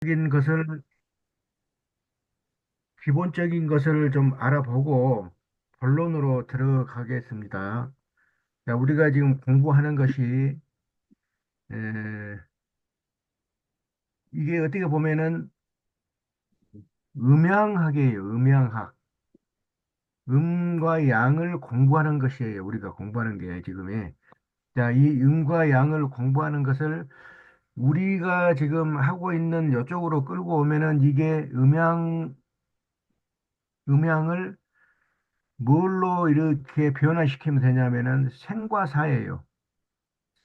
기본적인 것을, 기본적인 것을 좀 알아보고 본론으로 들어가겠습니다. 자, 우리가 지금 공부하는 것이, 에, 이게 어떻게 보면은 음양학이에요, 음양학. 음과 양을 공부하는 것이에요, 우리가 공부하는 게 지금에. 자, 이 음과 양을 공부하는 것을 우리가 지금 하고 있는 이쪽으로 끌고 오면은 이게 음양을 뭘로 이렇게 변화시키면 되냐면은 생과 사예요.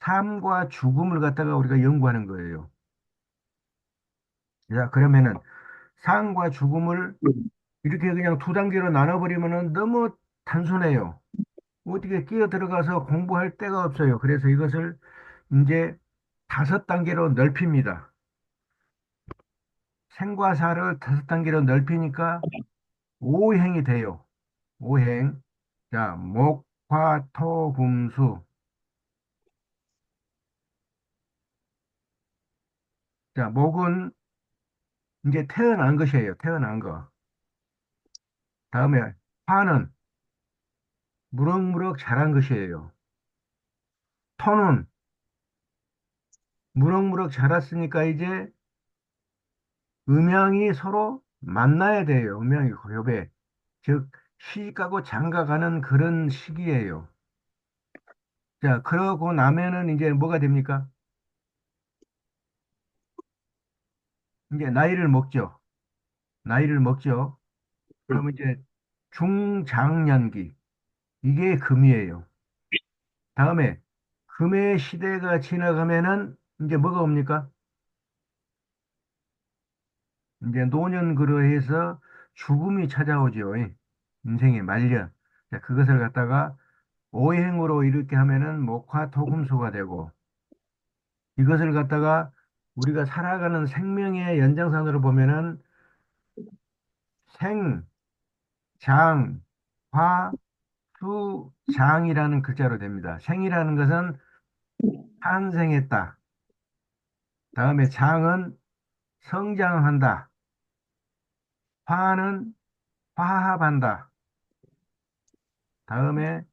삶과 죽음을 갖다가 우리가 연구하는 거예요. 자, 그러면은 삶과 죽음을 이렇게 그냥 두 단계로 나눠버리면은 너무 단순해요. 어떻게 끼어 들어가서 공부할 데가 없어요. 그래서 이것을 이제 다섯 단계로 넓힙니다. 생과 사를 다섯 단계로 넓히니까 오행이 돼요. 오행. 자, 목, 화, 토, 금, 수. 자, 목은 이제 태어난 것이에요. 태어난 거. 다음에 화는 무럭무럭 자란 것이에요. 토는 무럭무럭 자랐으니까 이제 음양이 서로 만나야 돼요. 음양이 교배. 즉, 시집가고 장가가는 그런 시기예요. 자, 그러고 나면은 이제 뭐가 됩니까? 이제 나이를 먹죠. 나이를 먹죠. 그러면 이제 중장년기. 이게 금이에요. 다음에 금의 시대가 지나가면은 이제 뭐가 옵니까? 이제 노년그로 해서 죽음이 찾아오죠. 인생의 말년. 자, 그것을 갖다가 오행으로 이렇게 하면은 목화토금수가 되고 이것을 갖다가 우리가 살아가는 생명의 연장선으로 보면은 생, 장, 화, 수, 장이라는 글자로 됩니다. 생이라는 것은 탄생했다. 다음에 장은 성장한다. 화는 화합한다. 다음에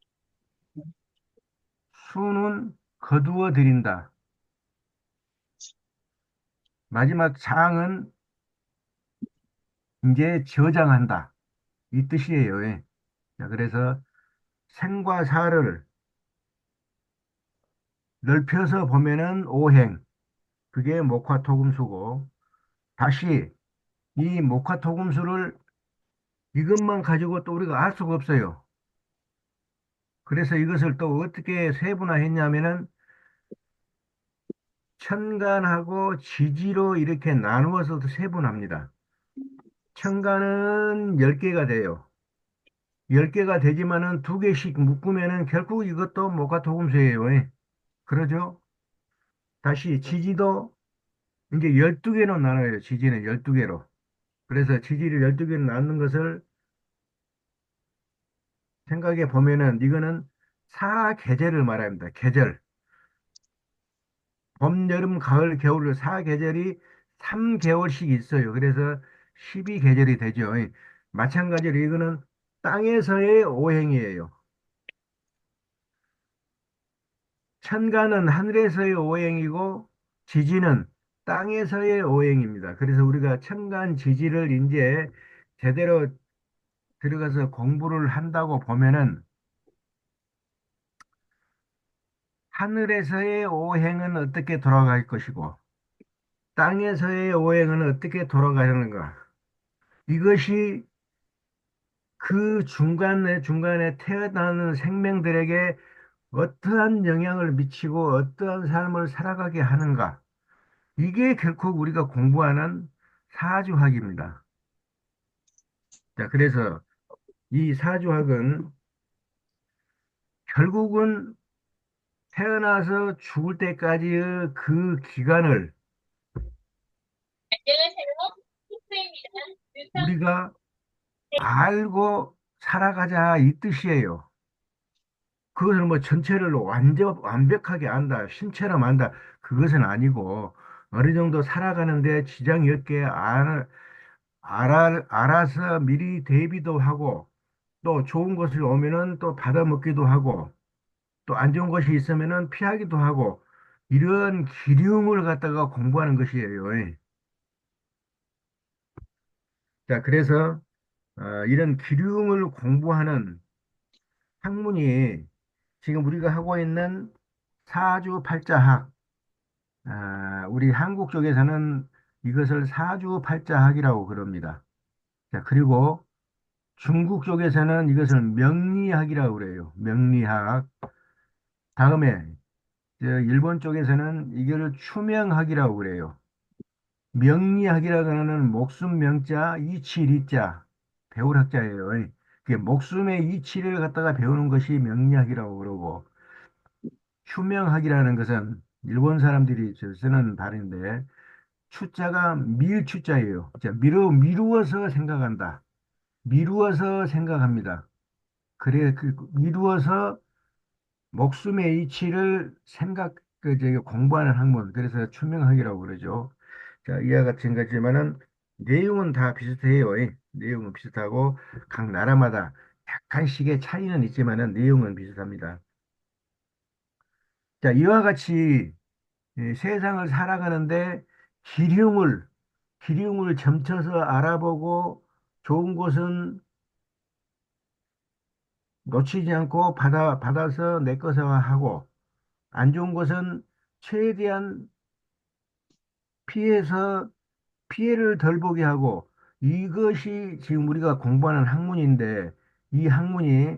수는 거두어 들인다. 마지막 장은 이제 저장한다. 이 뜻이에요. 예. 자, 그래서 생과 사를 넓혀서 보면은 오행. 그게 목화토금수고 다시 이 목화토금수를 이것만 가지고 또 우리가 알 수가 없어요. 그래서 이것을 또 어떻게 세분화했냐면은 천간하고 지지로 이렇게 나누어서 세분합니다. 천간은 10개가 돼요. 10개가 되지만은 두 개씩 묶으면은 결국 이것도 목화토금수예요. 예. 그러죠? 다시 지지도 이제 12개로 나눠요. 지지는 12개로. 그래서 지지를 12개로 나누는 것을 생각해 보면은 이거는 사계절을 말합니다. 계절. 봄, 여름, 가을, 겨울 사계절이 3개월씩 있어요. 그래서 12계절이 되죠. 마찬가지로 이거는 땅에서의 오행이에요. 천간은 하늘에서의 오행이고 지지는 땅에서의 오행입니다. 그래서 우리가 천간 지지를 이제 제대로 들어가서 공부를 한다고 보면은 하늘에서의 오행은 어떻게 돌아갈 것이고 땅에서의 오행은 어떻게 돌아가는가. 이것이 그 중간에 태어나는 생명들에게 어떠한 영향을 미치고 어떠한 삶을 살아가게 하는가. 이게 결국 우리가 공부하는 사주학입니다. 자, 그래서 이 사주학은 결국은 태어나서 죽을 때까지의 그 기간을 안녕하세요. 피크입니다. 우리가 알고 살아가자 이 뜻이에요. 그것을 뭐 전체를 완벽하게 안다, 신체로 안다, 그것은 아니고 어느 정도 살아가는데 지장이 없게 알아서 미리 대비도 하고 또 좋은 것이 오면은 또 받아먹기도 하고 또 안 좋은 것이 있으면은 피하기도 하고 이런 기륭을 갖다가 공부하는 것이에요. 예. 자, 그래서 이런 기륭을 공부하는 학문이 지금 우리가 하고 있는 사주팔자학, 우리 한국 쪽에서는 이것을 사주팔자학이라고 그럽니다. 자, 그리고 중국 쪽에서는 이것을 명리학이라고 그래요. 명리학. 다음에 일본 쪽에서는 이걸 추명학이라고 그래요. 명리학이라고 하는 목숨 명자, 이치 리자 배울 학자예요. 그게 목숨의 이치를 갖다가 배우는 것이 명리학이라고 그러고 추명학이라는 것은 일본 사람들이 쓰는 발음인데 추자가 밀추자예요. 자, 미루어서 생각한다. 미루어서 생각합니다. 그래, 미루어서 목숨의 이치를 공부하는 학문. 그래서 추명학이라고 그러죠. 자, 이와 같은 거지만은 내용은 다 비슷해요. 내용은 비슷하고 각 나라마다 약간씩의 차이는 있지만은 내용은 비슷합니다. 자, 이와 같이 세상을 살아가는데 기륭을 기륭을 점쳐서 알아보고 좋은 곳은 놓치지 않고 받아서 내 것화하고 안 좋은 것은 최대한 피해서 피해를 덜 보게 하고 이것이 지금 우리가 공부하는 학문인데 이 학문이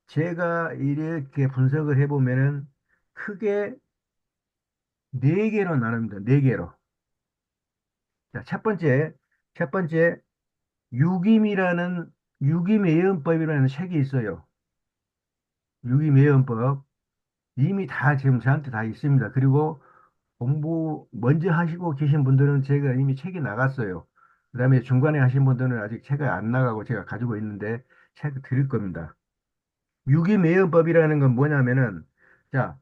제가 이렇게 분석을 해보면은 크게 네 개로 나눕니다. 네 개로. 자, 첫 번째 유김이라는 유기매연법이라는 책이 있어요. 유기매연법 이미 다 지금 저한테 다 있습니다. 그리고 공부 먼저 하시고 계신 분들은 제가 이미 책이 나갔어요. 그다음에 중간에 하신 분들은 아직 책이 안 나가고 제가 가지고 있는데 책 드릴 겁니다. 유기매연법이라는 건 뭐냐면은 자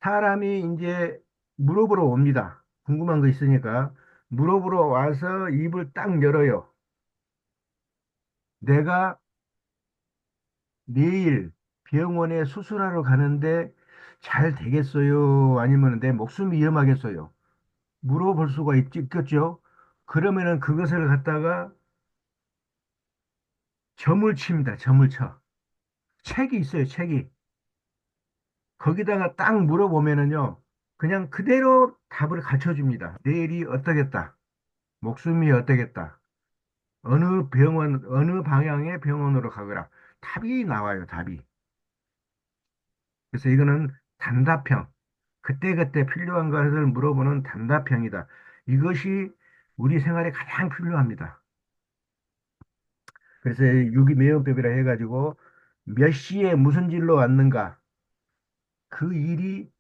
사람이 이제 물어보러 옵니다. 궁금한 거 있으니까 물어보러 와서 입을 딱 열어요. 내가 내일 병원에 수술하러 가는데 잘 되겠어요? 아니면 내 목숨이 위험하겠어요? 물어볼 수가 있겠죠? 그러면은 그것을 갖다가 점을 칩니다. 점을 쳐. 책이 있어요, 책이. 거기다가 딱 물어보면은요, 그냥 그대로 답을 갖춰 줍니다. 내일이 어떠겠다. 목숨이 어떠겠다. 어느 방향의 병원으로 가거라. 답이 나와요, 답이. 그래서 이거는 단답형. 그때그때 필요한 것을 물어보는 단답형이다. 이것이 우리 생활에 가장 필요합니다. 그래서 유기매연법이라 해가지고 몇 시에 무슨 일로 왔는가 그 일이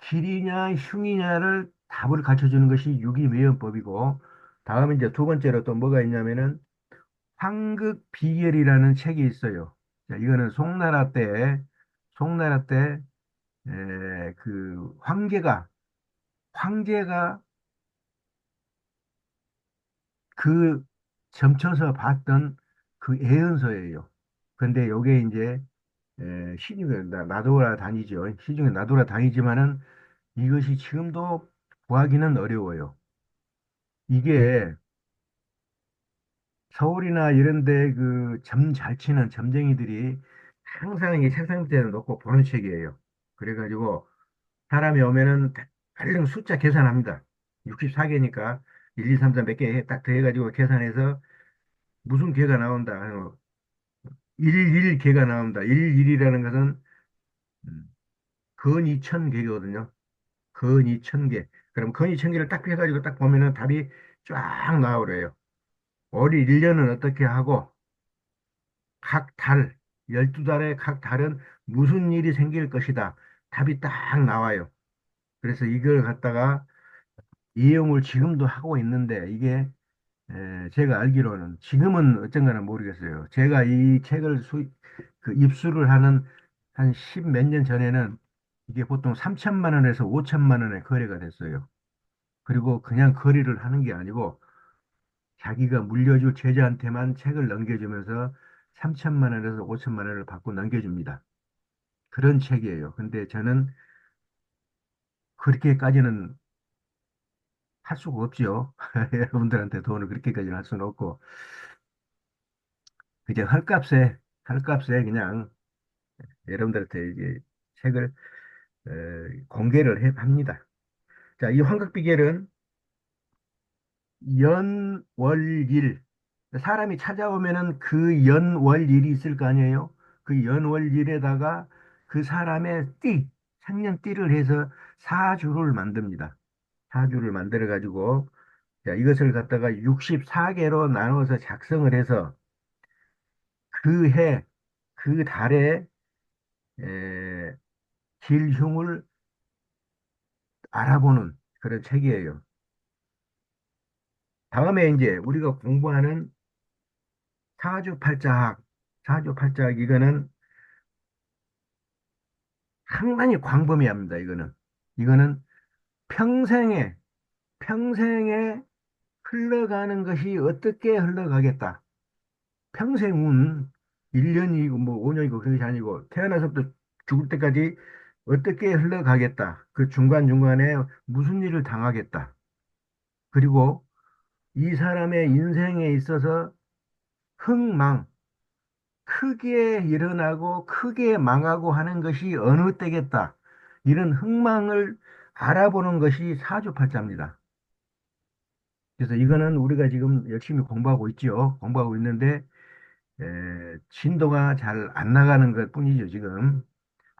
길이냐 흉이냐를 답을 갖춰주는 것이 유기매연법이고 다음에 이제 두 번째로 또 뭐가 있냐면은 황극 비결이라는 책이 있어요. 자, 이거는 송나라 때 그 황제가 그 점쳐서 봤던 그 애연서예요. 근데 요게 이제 시중에 나돌아다니죠. 시중에 나돌아다니지만은 이것이 지금도 구하기는 어려워요. 이게 서울이나 이런 데 그 점 잘 치는 점쟁이들이 항상 이 책상 밑에 놓고 보는 책이에요. 그래가지고 사람이 오면은 얼른 숫자 계산합니다. 64개니까 1, 2, 3, 4 몇 개 딱 더해가지고 계산해서 무슨 개가 나온다. 1개가 나온다. 1이라는 것은 음, 근 2,000개거든요. 근 2,000개. 그럼 근 2,000개를 딱 해가지고 딱 보면은 답이 쫙 나오래요. 올 1년은 어떻게 하고 각 달, 12달에 각 달은 무슨 일이 생길 것이다. 답이 딱 나와요. 그래서 이걸 갖다가 이용을 지금도 하고 있는데 이게 제가 알기로는 지금은 어쩐가는 모르겠어요. 제가 이 책을 입수를 하는 한 10 몇 년 전에는 이게 보통 3천만 원에서 5천만 원에 거래가 됐어요. 그리고 그냥 거래를 하는 게 아니고 자기가 물려줄 제자한테만 책을 넘겨주면서 3천만 원에서 5천만 원을 받고 넘겨줍니다. 그런 책이에요. 근데 저는 그렇게까지는 할 수가 없죠. 여러분들한테 돈을 그렇게까지는 할 수는 없고, 그냥 헐값에 그냥 여러분들한테 이제 책을 합니다. 자, 이 환각비결은 연월일. 사람이 찾아오면은 그 연월일이 있을 거 아니에요? 그 연월일에다가 그 사람의 생년띠를 해서 사주를 만듭니다. 사주를 만들어 가지고 자, 이것을 갖다가 64개로 나눠서 작성을 해서 그 해, 그 달의 에, 길흉을 알아보는 그런 책이에요. 다음에 이제 우리가 공부하는 사주팔자학, 사주팔자학 이거는 상당히 광범위합니다. 이거는 평생에 평생에 흘러가는 것이 어떻게 흘러가겠다. 평생 운 1년이고 뭐 5년이고 그것이 아니고 태어나서부터 죽을 때까지 어떻게 흘러가겠다. 그 중간중간에 무슨 일을 당하겠다. 그리고 이 사람의 인생에 있어서 흥망, 크게 일어나고 크게 망하고 하는 것이 어느 때겠다. 이런 흥망을 알아보는 것이 사주팔자입니다. 그래서 이거는 우리가 지금 열심히 공부하고 있죠. 공부하고 있는데 진도가 잘 안 나가는 것 뿐이죠, 지금.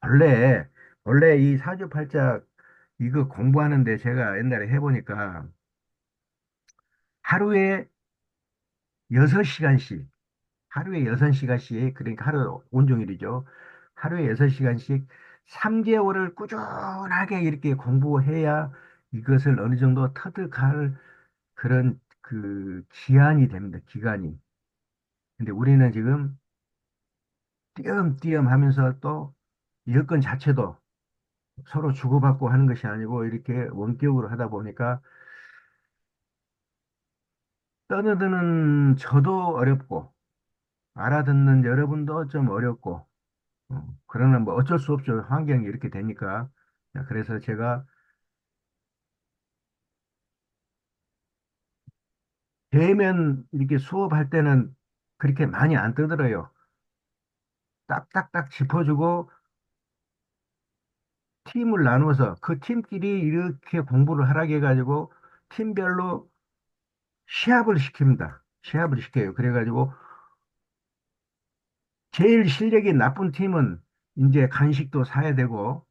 원래, 원래 이 사주팔자 이거 공부하는데 제가 옛날에 해보니까 하루에 6시간씩, 하루에 6시간씩, 그러니까 하루 온종일이죠. 하루에 6시간씩 3개월을 꾸준하게 이렇게 공부해야 이것을 어느 정도 터득할 그런 그 기한이 됩니다, 기간이. 근데 우리는 지금 띄엄띄엄 하면서 또 여건 자체도 서로 주고받고 하는 것이 아니고 이렇게 원격으로 하다 보니까 떠드는 저도 어렵고 알아듣는 여러분도 좀 어렵고 그러나 뭐 어쩔 수 없죠. 환경이 이렇게 되니까. 자, 그래서 제가 대면 이렇게 수업할 때는 그렇게 많이 안 떠들어요. 딱딱딱 짚어주고 팀을 나눠서 그 팀끼리 이렇게 공부를 하라고 해가지고 팀별로 시합을 시킵니다. 시합을 시켜요. 그래가지고 제일 실력이 나쁜 팀은 이제 간식도 사야 되고,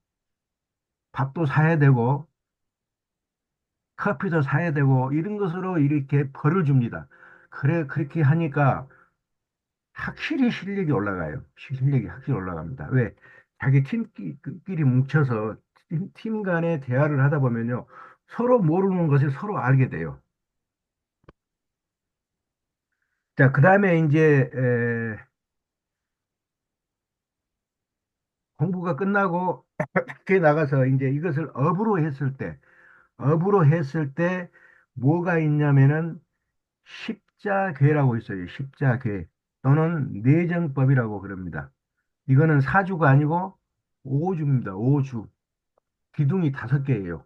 밥도 사야 되고, 커피도 사야 되고, 이런 것으로 이렇게 벌을 줍니다. 그래, 그렇게 하니까 확실히 실력이 올라가요. 실력이 확실히 올라갑니다. 왜? 자기 팀끼리 뭉쳐서 팀 간의 대화를 하다 보면요. 서로 모르는 것을 서로 알게 돼요. 자, 그 다음에 이제, 공부가 끝나고 밖에 나가서 이제 이것을 업으로 했을 때 뭐가 있냐면은 십자궤라고 있어요. 십자궤 또는 내정법이라고 그럽니다. 이거는 사주가 아니고 오주입니다. 오주. 기둥이 5개예요.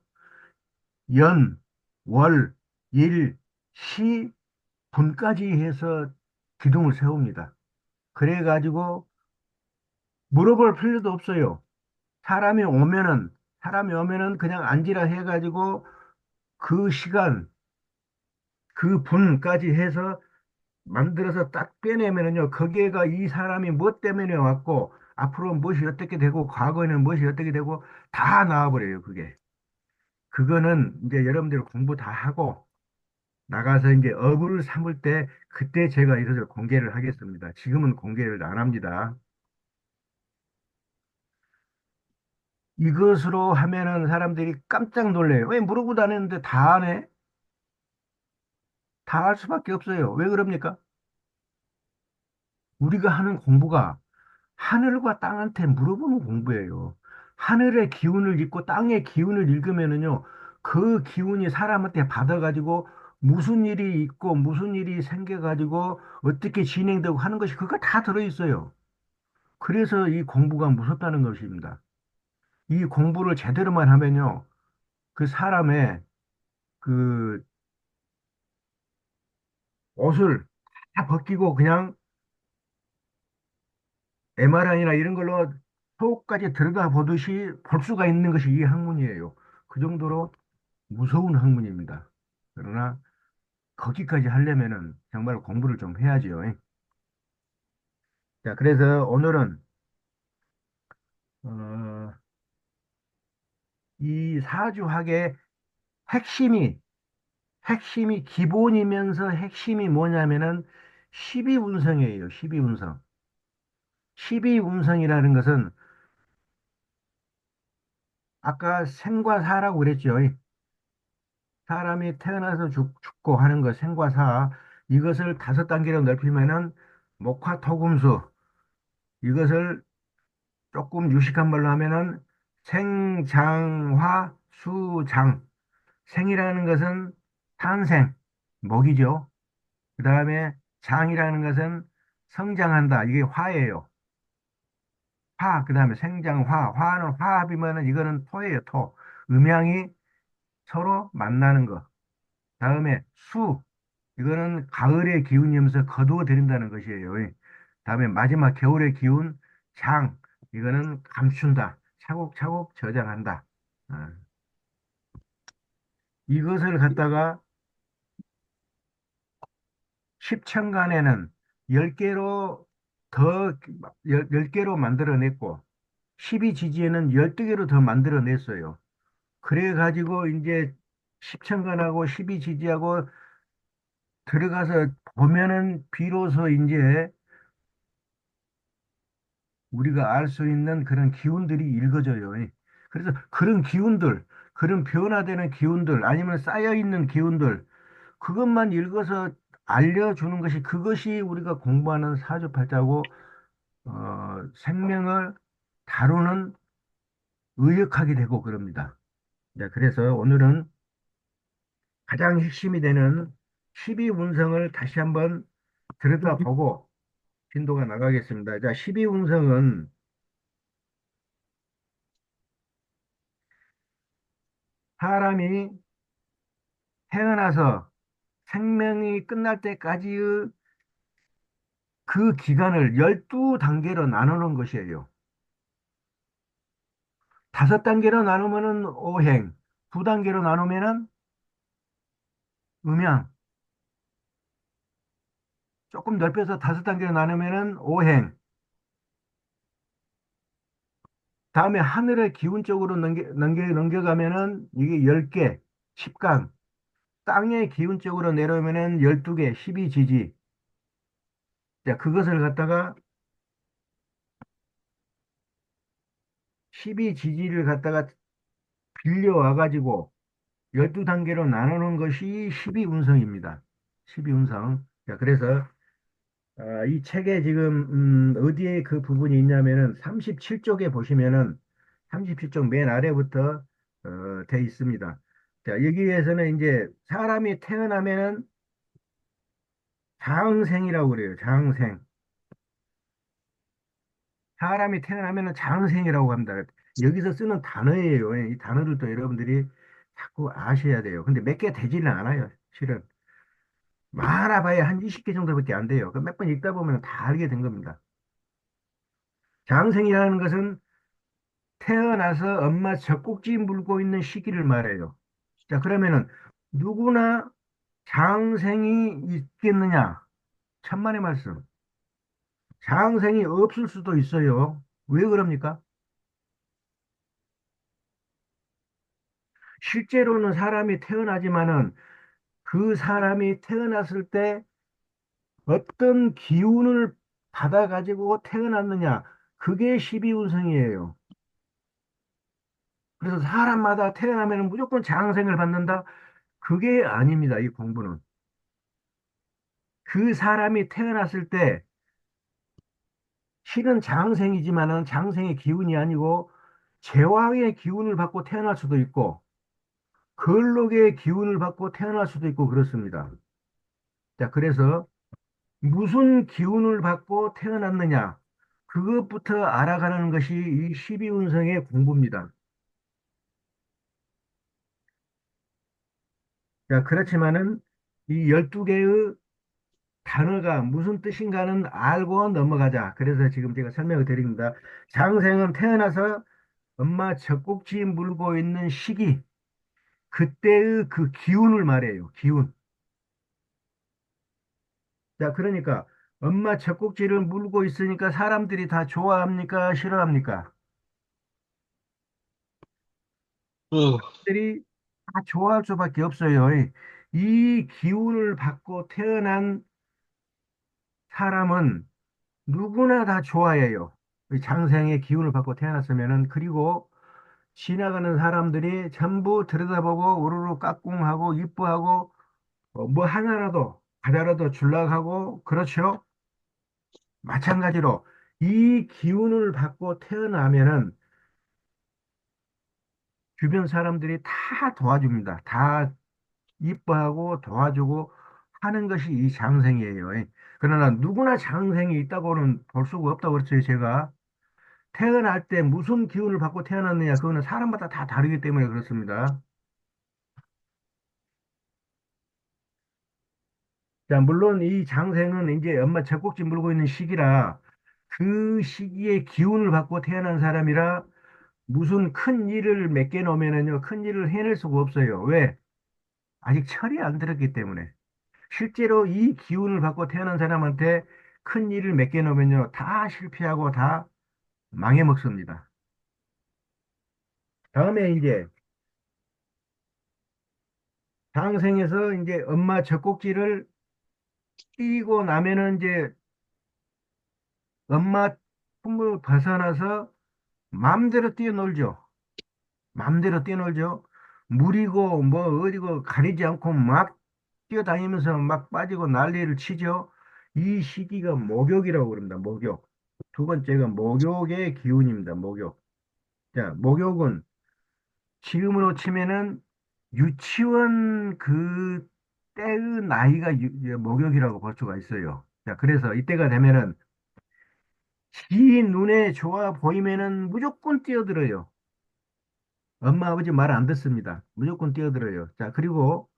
연, 월, 일, 시, 분까지 해서 기둥을 세웁니다. 그래가지고 물어볼 필요도 없어요. 사람이 오면은 사람이 오면은 그냥 앉으라 해가지고 그 시간, 그 분까지 해서 만들어서 딱 빼내면은요, 거기에가 이 사람이 뭐 때문에 왔고, 앞으로 무엇이 어떻게 되고, 과거에는 무엇이 어떻게 되고, 다 나와버려요, 그게. 그거는 이제 여러분들 공부 다 하고, 나가서 이제 업을 삼을 때, 그때 제가 이것을 공개를 하겠습니다. 지금은 공개를 안 합니다. 이것으로 하면은 사람들이 깜짝 놀래요. 왜 물어보도 안 했는데 다 하네? 다 할 수밖에 없어요. 왜 그럽니까? 우리가 하는 공부가 하늘과 땅한테 물어보는 공부예요. 하늘의 기운을 읽고 땅의 기운을 읽으면은요, 그 기운이 사람한테 받아가지고 무슨 일이 있고 무슨 일이 생겨가지고 어떻게 진행되고 하는 것이 그거 다 들어있어요. 그래서 이 공부가 무섭다는 것입니다. 이 공부를 제대로만 하면요. 그 사람의 그 옷을 다 벗기고 그냥 MRI나 이런 걸로 속까지 들어가 보듯이 볼 수가 있는 것이 이 학문이에요. 그 정도로 무서운 학문입니다. 그러나 거기까지 하려면은 정말 공부를 좀 해야지요. 자, 그래서 오늘은 어, 이 사주학의 핵심이 핵심이 기본이면서 핵심이 뭐냐면은 12운성이에요. 12운성. 12운성이라는 것은 아까 생과 사라고 그랬죠. 사람이 태어나서 죽고 하는 것, 생과 사. 이것을 다섯 단계로 넓히면은 목화토금수. 이것을 조금 유식한 말로 하면은 생장화 수장. 생이라는 것은 탄생, 목이죠. 그 다음에 장이라는 것은 성장한다. 이게 화예요. 화, 그 다음에 생장화. 화는 화합이면은 이거는 토예요, 토. 음양이 서로 만나는 거. 다음에 수. 이거는 가을의 기운이면서 거두어 들인다는 것이에요. 다음에 마지막 겨울의 기운, 장. 이거는 감춘다. 차곡차곡 저장한다. 아, 이것을 갖다가 십천간에는 10개로 더, 10개로 만들어냈고, 12지지에는 12개로 더 만들어냈어요. 그래가지고 이제 십천간하고 12지지하고 들어가서 보면은 비로소 이제 우리가 알 수 있는 그런 기운들이 읽어져요. 그래서 그런 기운들, 그런 변화되는 기운들, 아니면 쌓여있는 기운들, 그것만 읽어서 알려주는 것이 그것이 우리가 공부하는 사주팔자고 생명을 다루는 의역학이 되고 그럽니다. 네, 그래서 오늘은 가장 핵심이 되는 12운성을 다시 한번 들여다보고 진도가 나가겠습니다. 자, 12운성은 사람이 태어나서 생명이 끝날 때까지의 그 기간을 12단계로 나누는 것이에요. 다섯 단계로 나누면은 오행, 두 단계로 나누면은 음양, 조금 넓혀서 다섯 단계로 나누면은 오행, 다음에 하늘의 기운 쪽으로 넘겨가면은 이게 10개, 10강, 땅의 기운 쪽으로 내려오면은 12개, 12지지. 자, 그것을 갖다가 12지지를 갖다가 빌려와가지고 12단계로 나누는 것이 12운성입니다. 12운성. 자, 그래서 이 책에 지금 어디에 그 부분이 있냐면은 37쪽에 보시면은 37쪽 맨 아래부터 돼 있습니다. 자, 여기에서는 이제 사람이 태어나면은 장생이라고 그래요. 장생. 사람이 태어나면은 장생이라고 합니다. 여기서 쓰는 단어예요. 이 단어들도 여러분들이 자꾸 아셔야 돼요. 근데 몇 개 되지는 않아요. 실은. 많아봐야 한 20개 정도밖에 안 돼요. 몇 번 읽다 보면 다 알게 된 겁니다. 장생이라는 것은 태어나서 엄마 젖꼭지 물고 있는 시기를 말해요. 자, 그러면은 누구나 장생이 있겠느냐? 천만의 말씀. 장생이 없을 수도 있어요. 왜 그럽니까? 실제로는 사람이 태어나지만은 그 사람이 태어났을 때 어떤 기운을 받아가지고 태어났느냐? 그게 십이운성이에요. 그래서 사람마다 태어나면 무조건 장생을 받는다? 그게 아닙니다. 이 공부는. 그 사람이 태어났을 때 실은 장생이지만은 장생의 기운이 아니고 제왕의 기운을 받고 태어날 수도 있고 걸록의 기운을 받고 태어날 수도 있고 그렇습니다. 자, 그래서 무슨 기운을 받고 태어났느냐? 그것부터 알아가는 것이 이 12운성의 공부입니다. 자, 그렇지만은 이 12개의 단어가 무슨 뜻인가는 알고 넘어가자. 그래서 지금 제가 설명을 드립니다. 장생은 태어나서 엄마 젖꼭지 물고 있는 시기, 그때의 그 기운을 말해요. 기운. 자, 그러니까 엄마 젖꼭지를 물고 있으니까 사람들이 다 좋아합니까? 싫어합니까? 어, 들이 다 좋아할 수밖에 없어요. 이 기운을 받고 태어난 사람은 누구나 다 좋아해요. 이 장생의 기운을 받고 태어났으면은 그리고 지나가는 사람들이 전부 들여다보고 우르르 까꿍하고 이뻐하고 뭐 하나라도 과자라도 줄라고 하고 그렇죠. 마찬가지로 이 기운을 받고 태어나면은 주변 사람들이 다 도와줍니다. 다 이뻐하고 도와주고 하는 것이 이 장생이에요. 그러나 누구나 장생이 있다고는 볼 수가 없다고 그랬어요, 제가. 태어날 때 무슨 기운을 받고 태어났느냐, 그거는 사람마다 다 다르기 때문에 그렇습니다. 자, 물론 이 장생은 이제 엄마 젖꼭지 물고 있는 시기라 그 시기에 기운을 받고 태어난 사람이라 무슨 큰 일을 맡겨 놓으면은요, 큰 일을 해낼 수가 없어요. 왜? 아직 철이 안 들었기 때문에. 실제로 이 기운을 받고 태어난 사람한테 큰 일을 맡겨 놓으면요, 다 실패하고 다 망해먹습니다. 다음에 이제 장생에서 이제 엄마 젖꼭지를 끼고 나면은 이제 엄마 품을 벗어나서 마음대로 뛰어놀죠. 마음대로 뛰어놀죠. 물이고 뭐 어디고 가리지 않고 막 뛰어다니면서 막 빠지고 난리를 치죠. 이 시기가 목욕이라고 그럽니다. 목욕. 두 번째가 목욕의 기운입니다. 목욕. 자, 목욕은 지금으로 치면은 유치원 그 때의 나이가 목욕이라고 볼 수가 있어요. 자, 그래서 이때가 되면은 지 눈에 좋아 보이면은 무조건 뛰어들어요. 엄마 아버지 말 안 듣습니다. 무조건 뛰어들어요. 자, 그리고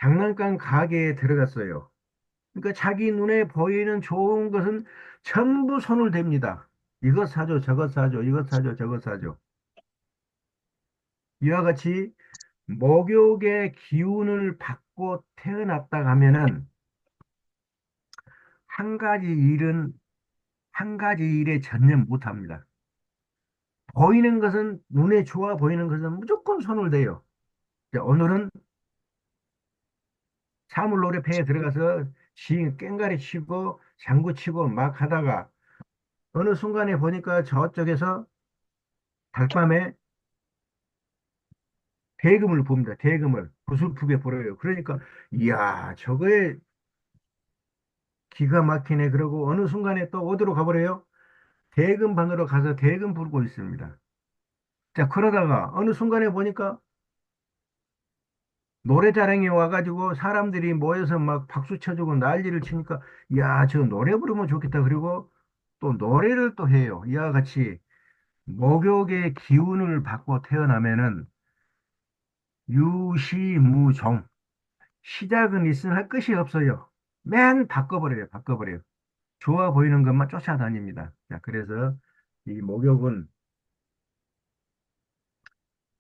장난감 가게에 들어갔어요. 그러니까 자기 눈에 보이는 좋은 것은 전부 손을 댑니다. 이것 사줘, 저것 사줘, 이것 사줘, 저것 사줘. 이와 같이 목욕의 기운을 받고 태어났다 하면은 한 가지 일은 한 가지 일에 전념 못 합니다. 보이는 것은 눈에 좋아 보이는 것은 무조건 손을 대요. 자, 오늘은 사물놀이터에 들어가서 깽가리 치고 장구 치고 막 하다가 어느 순간에 보니까 저쪽에서 달밤에 대금을 봅니다. 대금을 구슬프게 보여요. 그러니까 이야 저거에 기가 막히네. 그러고 어느 순간에 또 어디로 가버려요? 대금반으로 가서 대금 부르고 있습니다. 자, 그러다가 어느 순간에 보니까 노래자랑에 와가지고 사람들이 모여서 막 박수 쳐주고 난리를 치니까 야, 저 노래 부르면 좋겠다. 그리고 또 노래를 또 해요. 이와 같이 목욕의 기운을 받고 태어나면은 유시무종. 시작은 있으나 끝이 없어요. 맨 바꿔버려요. 바꿔버려요. 좋아 보이는 것만 쫓아다닙니다. 자, 그래서 이 목욕은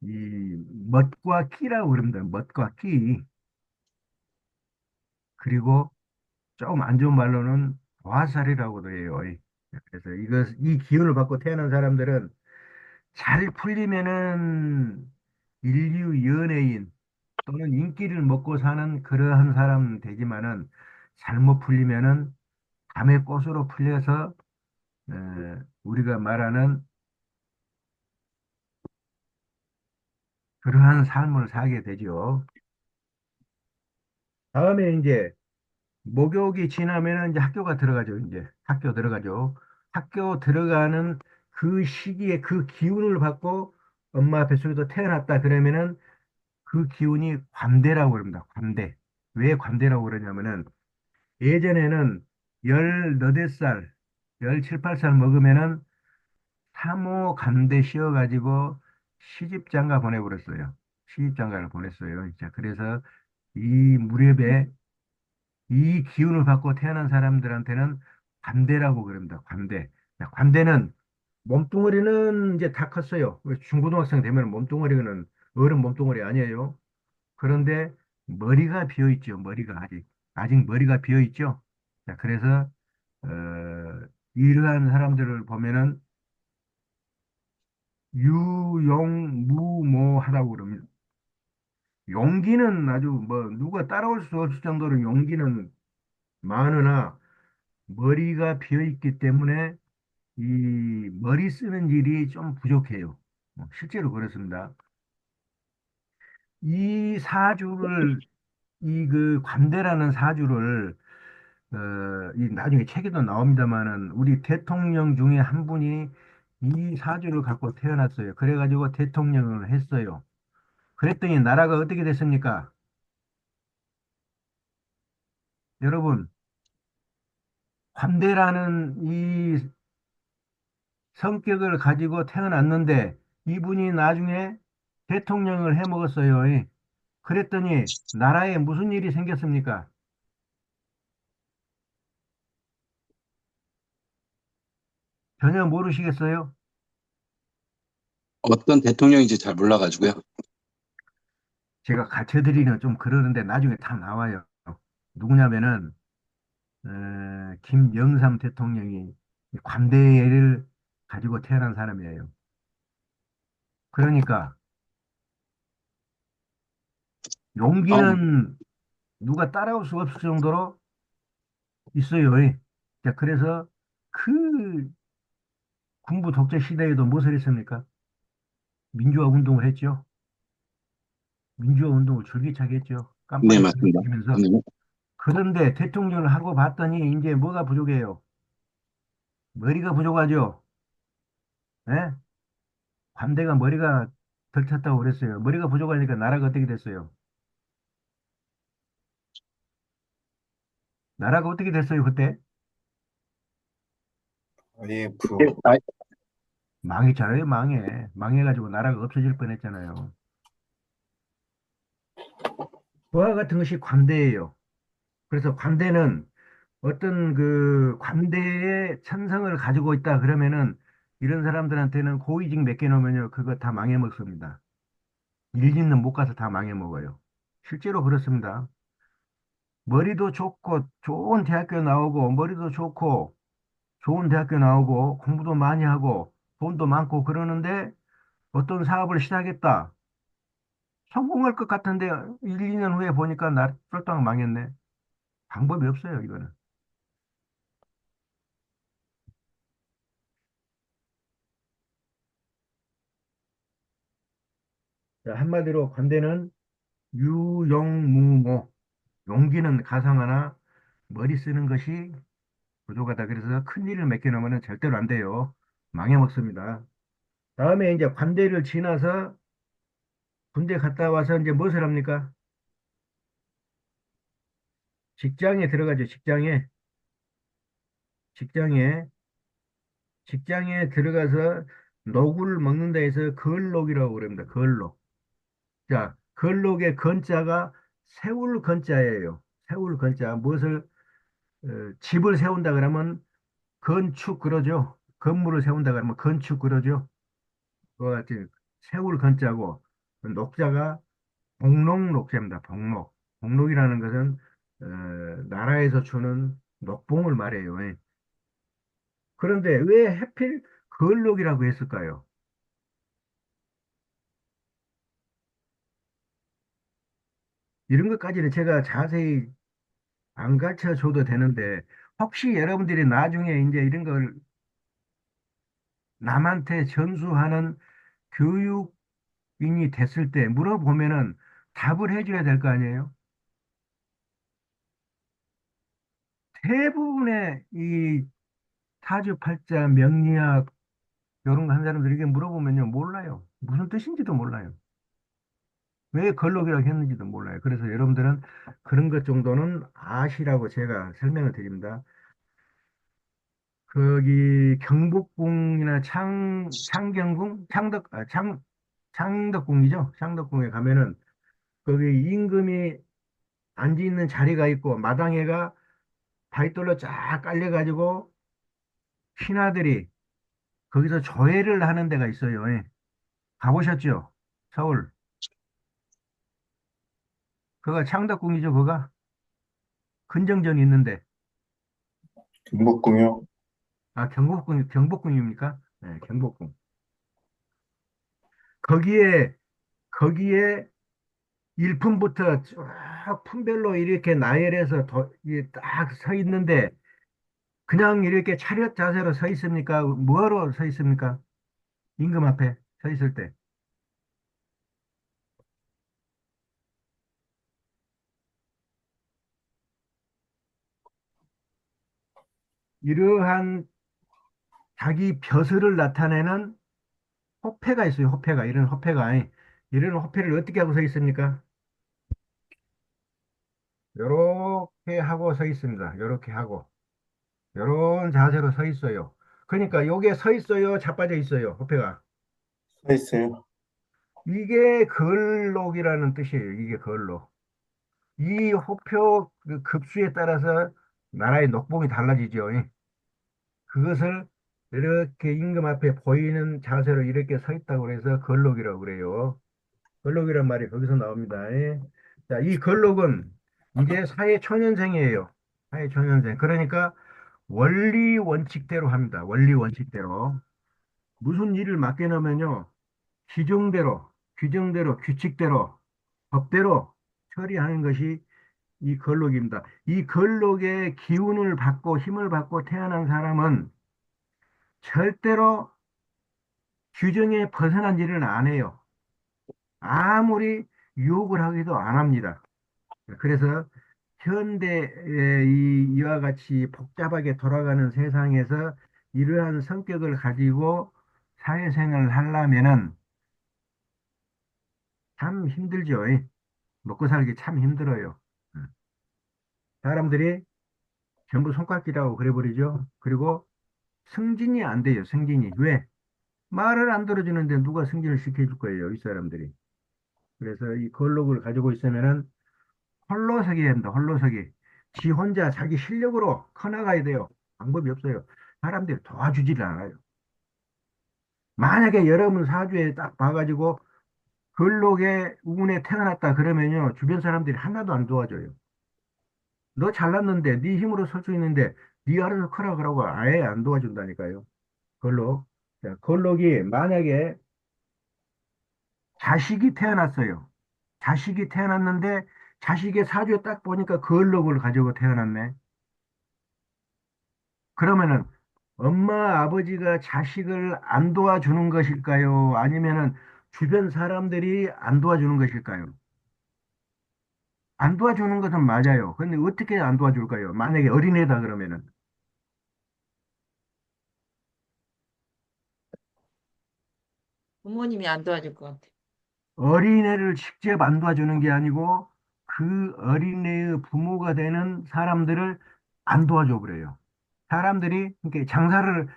이 멋과 끼라고 그럽니다. 멋과 끼. 그리고 조금 안 좋은 말로는 도화살이라고도 해요. 그래서 이 기운을 받고 태어난 사람들은 잘 풀리면은 인류 연예인 또는 인기를 먹고 사는 그러한 사람 되지만은 잘못 풀리면은 밤의 꽃으로 풀려서 우리가 말하는 그러한 삶을 살게 되죠. 다음에 이제 목욕이 지나면은 이제 학교가 들어가죠. 이제 학교 들어가죠. 학교 들어가는 그 시기에 그 기운을 받고 엄마 뱃속에도 태어났다 그러면은 그 기운이 관대라고 그럽니다. 관대. 왜 관대라고 그러냐면은 예전에는 18살, 17, 8살 먹으면은 사모 간대 씌워가지고 시집장가 보내버렸어요. 시집장가를 보냈어요. 자, 그래서 이 무렵에 이 기운을 받고 태어난 사람들한테는 관대라고 그럽니다. 관대. 자, 관대는 몸뚱어리는 이제 다 컸어요. 중고등학생 되면 몸뚱어리는 어른 몸뚱어리 아니에요. 그런데 머리가 비어 있죠. 머리가 아직 머리가 비어 있죠. 자, 그래서 어, 이러한 사람들을 보면은 유용무모하다고 그럽니다. 용기는 아주 뭐 누가 따라올 수 없을 정도로 용기는 많으나 머리가 비어 있기 때문에 이 머리 쓰는 일이 좀 부족해요. 실제로 그렇습니다. 이 사주를 이 그 관대라는 사주를 이 나중에 책에도 나옵니다만은 우리 대통령 중에 한 분이 이 사주를 갖고 태어났어요. 그래가지고 대통령을 했어요. 그랬더니 나라가 어떻게 됐습니까? 여러분, 관대라는 이 성격을 가지고 태어났는데 이분이 나중에 대통령을 해먹었어요. 그랬더니 나라에 무슨 일이 생겼습니까? 전혀 모르시겠어요? 어떤 대통령인지 잘 몰라가지고요. 제가 가르쳐드리는 좀 그러는데 나중에 다 나와요. 누구냐면은 김영삼 대통령이 이 관대를 가지고 태어난 사람이에요. 그러니까 아, 용기는 누가 따라올 수 없을 정도로 있어요. 자, 그래서 그 군부 독재 시대에도 무엇을 했습니까? 민주화 운동을 했죠. 민주화 운동을 줄기차게 했죠. 네, 깜빵에 맞습니다. 들면서. 네. 그런데 대통령을 하고 봤더니 이제 뭐가 부족해요? 머리가 부족하죠. 예? 관대가 머리가 덜 찼다고 그랬어요. 머리가 부족하니까 나라가 어떻게 됐어요? 나라가 어떻게 됐어요, 그때? 네, IMF. 망했잖아요, 망해. 망해가지고 나라가 없어질 뻔했잖아요. 그와 같은 것이 관대예요. 그래서 관대는 어떤 그 관대의 천성을 가지고 있다 그러면은 이런 사람들한테는 고위직 몇 개 놓으면요, 그거 다 망해먹습니다. 일 있는 못 가서 다 망해먹어요. 실제로 그렇습니다. 머리도 좋고 좋은 대학교 나오고 머리도 좋고 좋은 대학교 나오고 공부도 많이 하고 돈도 많고 그러는데 어떤 사업을 시작했다. 성공할 것 같은데 1, 2년 후에 보니까 나 쫄딱 망했네. 방법이 없어요, 이거는. 자, 한마디로 관대는 유용무모. 용기는 가상하나 머리 쓰는 것이 부족하다. 그래서 큰 일을 맡겨놓으면 절대로 안 돼요. 망해먹습니다. 다음에 이제 관대를 지나서 군대 갔다 와서 이제 무엇을 합니까? 직장에 들어가죠. 직장에, 직장에 들어가서 녹을 먹는다 해서 걸록이라고 그럽니다. 걸록. 자, 걸록의 건자가 세울 건자예요. 세울 건자. 무엇을, 집을 세운다 그러면 건축 그러죠. 건물을 세운다 그러면 건축 그러죠. 그와 같이 세울 건자고, 녹자가 복록녹자입니다. 복록. 복록이라는 것은, 나라에서 주는 녹봉을 말해요. 그런데 왜 하필 걸록이라고 했을까요? 이런 것까지는 제가 자세히 안 가르쳐 줘도 되는데, 혹시 여러분들이 나중에 이제 이런 걸 남한테 전수하는 교육인이 됐을 때 물어보면은 답을 해줘야 될 거 아니에요? 대부분의 이 사주팔자, 명리학, 이런 거 한 사람들에게 물어보면요, 몰라요. 무슨 뜻인지도 몰라요. 왜 걸록이라고 했는지도 몰라요. 그래서 여러분들은 그런 것 정도는 아시라고 제가 설명을 드립니다. 거기 경복궁이나 창경궁, 창덕궁이죠. 창덕궁에 가면은 거기 임금이 앉아 있는 자리가 있고 마당에가 바위돌로 쫙 깔려가지고 신하들이 거기서 조회를 하는 데가 있어요. 예. 가보셨죠? 서울. 그가 창덕궁이죠, 그가. 근정전 있는데. 경복궁요. 아, 경복궁입니까? 네, 경복궁. 거기에 일품부터 쭉 품별로 이렇게 나열해서 딱 서 있는데, 그냥 이렇게 차렷 자세로 서 있습니까? 뭐하러 서 있습니까? 임금 앞에 서 있을 때. 이러한 자기 벼슬을 나타내는 호패가 있어요. 호패가. 이런 호패가. 이런 호패를 어떻게 하고 서 있습니까? 요렇게 하고 서 있습니다. 요렇게 하고. 요런 자세로 서 있어요. 그러니까 요게 서 있어요. 자빠져 있어요. 호패가. 서 있어요. 이게 걸록이라는 뜻이에요. 이게 걸록. 이 호표 그 급수에 따라서 나라의 녹봉이 달라지죠. 그것을 이렇게 임금 앞에 보이는 자세로 이렇게 서 있다고 해서 걸록이라고 그래요. 걸록이란 말이 거기서 나옵니다. 자, 이 걸록은 이제 사회초년생이에요. 사회초년생. 그러니까 원리 원칙대로 합니다. 원리 원칙대로. 무슨 일을 맡겨놓으면요. 규정대로, 규칙대로, 법대로 처리하는 것이 이 걸록입니다. 이 걸록의 기운을 받고 힘을 받고 태어난 사람은 절대로 규정에 벗어난 일은 안 해요. 아무리 유혹을 하기도 안 합니다. 그래서 현대의 이와 같이 복잡하게 돌아가는 세상에서 이러한 성격을 가지고 사회생활을 하려면은 참 힘들죠. 먹고 살기 참 힘들어요. 음. 사람들이 전부 손가락질하고 그래버리죠. 그리고 승진이 안 돼요. 승진이. 왜? 말을 안 들어주는데 누가 승진을 시켜줄 거예요. 이 사람들이. 그래서 이 걸록을 가지고 있으면은 홀로서기 됩니다. 홀로서기. 지 혼자 자기 실력으로 커나가야 돼요. 방법이 없어요. 사람들이 도와주질 않아요. 만약에 여러분 사주에 딱 봐가지고 걸록의 운에 태어났다 그러면요. 주변 사람들이 하나도 안 도와줘요. 너 잘났는데 네 힘으로 설 수 있는데 네 알아서 커라 그러고 아예 안 도와준다니까요. 걸록. 자, 걸록이 만약에 자식이 태어났어요. 자식이 태어났는데 자식의 사주에 딱 보니까 걸록을 가지고 태어났네. 그러면은 엄마, 아버지가 자식을 안 도와주는 것일까요? 아니면은 주변 사람들이 안 도와주는 것일까요? 안 도와주는 것은 맞아요. 근데 어떻게 안 도와줄까요? 만약에 어린애다 그러면은. 부모님이 안 도와줄 것 같아. 어린애를 직접 안 도와주는 게 아니고 그 어린애의 부모가 되는 사람들을 안 도와줘 그래요. 사람들이 이렇게 장사를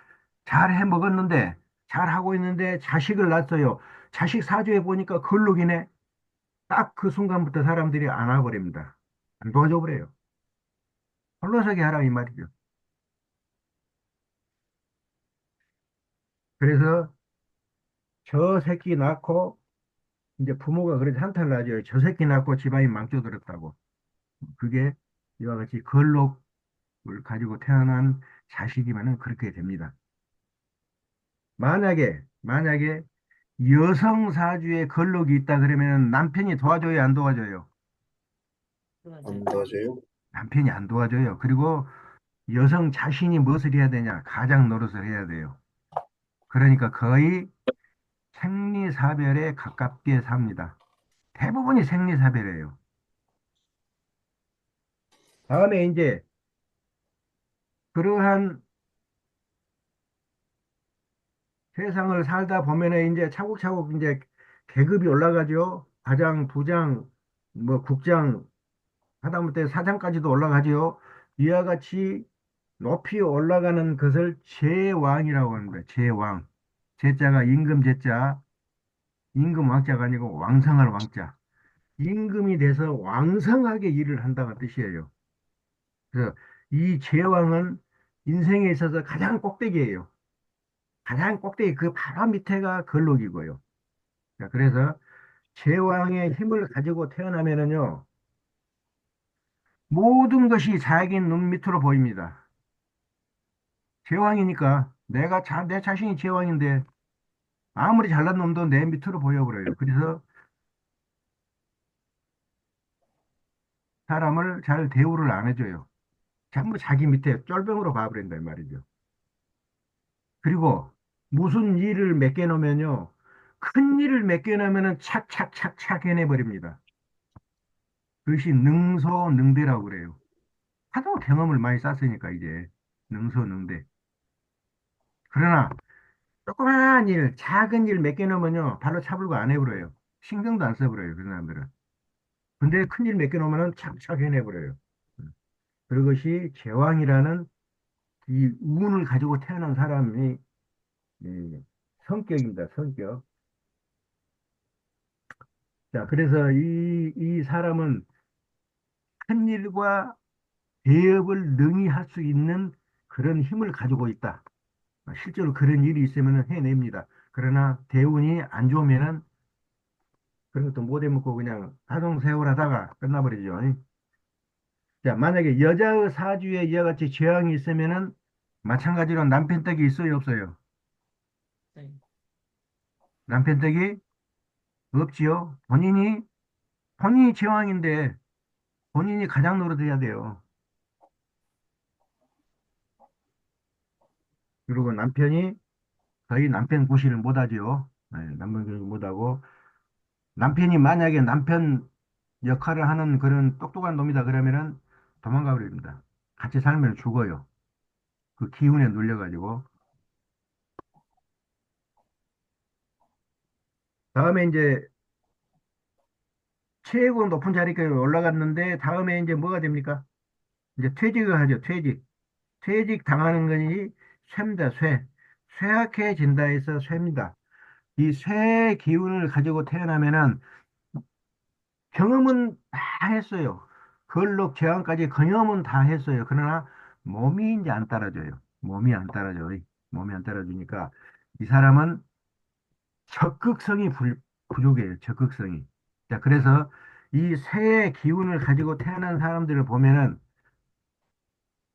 잘 해 먹었는데 잘 하고 있는데 자식을 낳았어요. 자식 사주에 보니까 걸록이네. 딱 그 순간부터 사람들이 안 와버립니다. 안 도와줘 그래요. 홀로서기 하라 이 말이죠. 그래서 저 새끼 낳고 이제 부모가 그래서 한탄을 하죠. 저 새끼 낳고 집안이 망쳐들었다고. 그게 이와 같이 걸록을 가지고 태어난 자식이면은 그렇게 됩니다. 만약에 여성 사주에 걸록이 있다 그러면 남편이 도와줘요, 안 도와줘요? 안 도와줘요. 도와줘요. 남편이 안 도와줘요. 그리고 여성 자신이 무엇을 해야 되냐? 가장 노릇을 해야 돼요. 그러니까 거의 생리사별에 가깝게 삽니다. 대부분이 생리사별이에요. 다음에 이제 그러한 세상을 살다 보면은 이제 차곡차곡 이제 계급이 올라가죠. 과장, 부장, 뭐 국장, 하다못해 사장까지도 올라가지요. 이와 같이 높이 올라가는 것을 제왕이라고 합니다. 제왕. 제자가 임금 제자, 임금 왕자가 아니고 왕성할 왕자. 임금이 돼서 왕성하게 일을 한다는 뜻이에요. 그래서 이 제왕은 인생에 있어서 가장 꼭대기예요. 가장 꼭대기 그 바로 밑에가 걸록이고요. 자, 그래서 제왕의 힘을 가지고 태어나면은요, 모든 것이 자기 눈 밑으로 보입니다. 제왕이니까 내 자신이 제왕인데 아무리 잘난 놈도 내 밑으로 보여버려요. 그래서 사람을 잘 대우를 안 해줘요. 전부 자기 밑에 쫄병으로 봐버린단 말이죠. 그리고 무슨 일을 맡겨놓으면요, 큰 일을 맡겨놓으면은 착착착착 해내버립니다. 그것이 능소능대라고 그래요. 하도 경험을 많이 쌓았으니까 이제 능소능대. 그러나 조그마한 일, 작은 일 맡겨놓으면요, 발로 차불고 안 해버려요. 신경도 안 써버려요, 그 사람들은. 근데 큰 일 맡겨놓으면은 착착 해내버려요. 그것이 제왕이라는 이 운을 가지고 태어난 사람이 성격입니다, 성격. 자, 그래서 이 사람은 큰 일과 대업을 능히 할 수 있는 그런 힘을 가지고 있다. 실제로 그런 일이 있으면 해냅니다. 그러나 대운이 안 좋으면은 그런 것도 못 해먹고 그냥 하동세월 하다가 끝나버리죠. 자, 만약에 여자의 사주에 이와 같이 죄앙이 있으면은 마찬가지로 남편 덕이 있어요, 없어요? 네. 남편 덕이 없지요. 본인이 제왕인데 본인이 가장 노릇해야 돼요. 그리고 남편이 거의 남편 구실을 못하지요. 네, 남편 구실을 못하고 남편이 만약에 남편 역할을 하는 그런 똑똑한 놈이다 그러면은 도망가 버립니다. 같이 살면 죽어요. 그 기운에 눌려가지고. 다음에 이제 최고 높은 자리까지 올라갔는데 다음에 이제 뭐가 됩니까? 이제 퇴직을 하죠. 퇴직. 퇴직 당하는 것이 쇠입니다. 쇠. 쇠약해진다 해서 쇠입니다. 이 쇠의 기운을 가지고 태어나면은 경험은 다 했어요. 걸록 제왕까지 경험은 다 했어요. 그러나 몸이 이제 안 따라줘요. 몸이 안 따라줘요. 몸이 안 따라주니까 이 사람은 적극성이 부족해요. 적극성이. 자, 그래서 이 새의 기운을 가지고 태어난 사람들을 보면은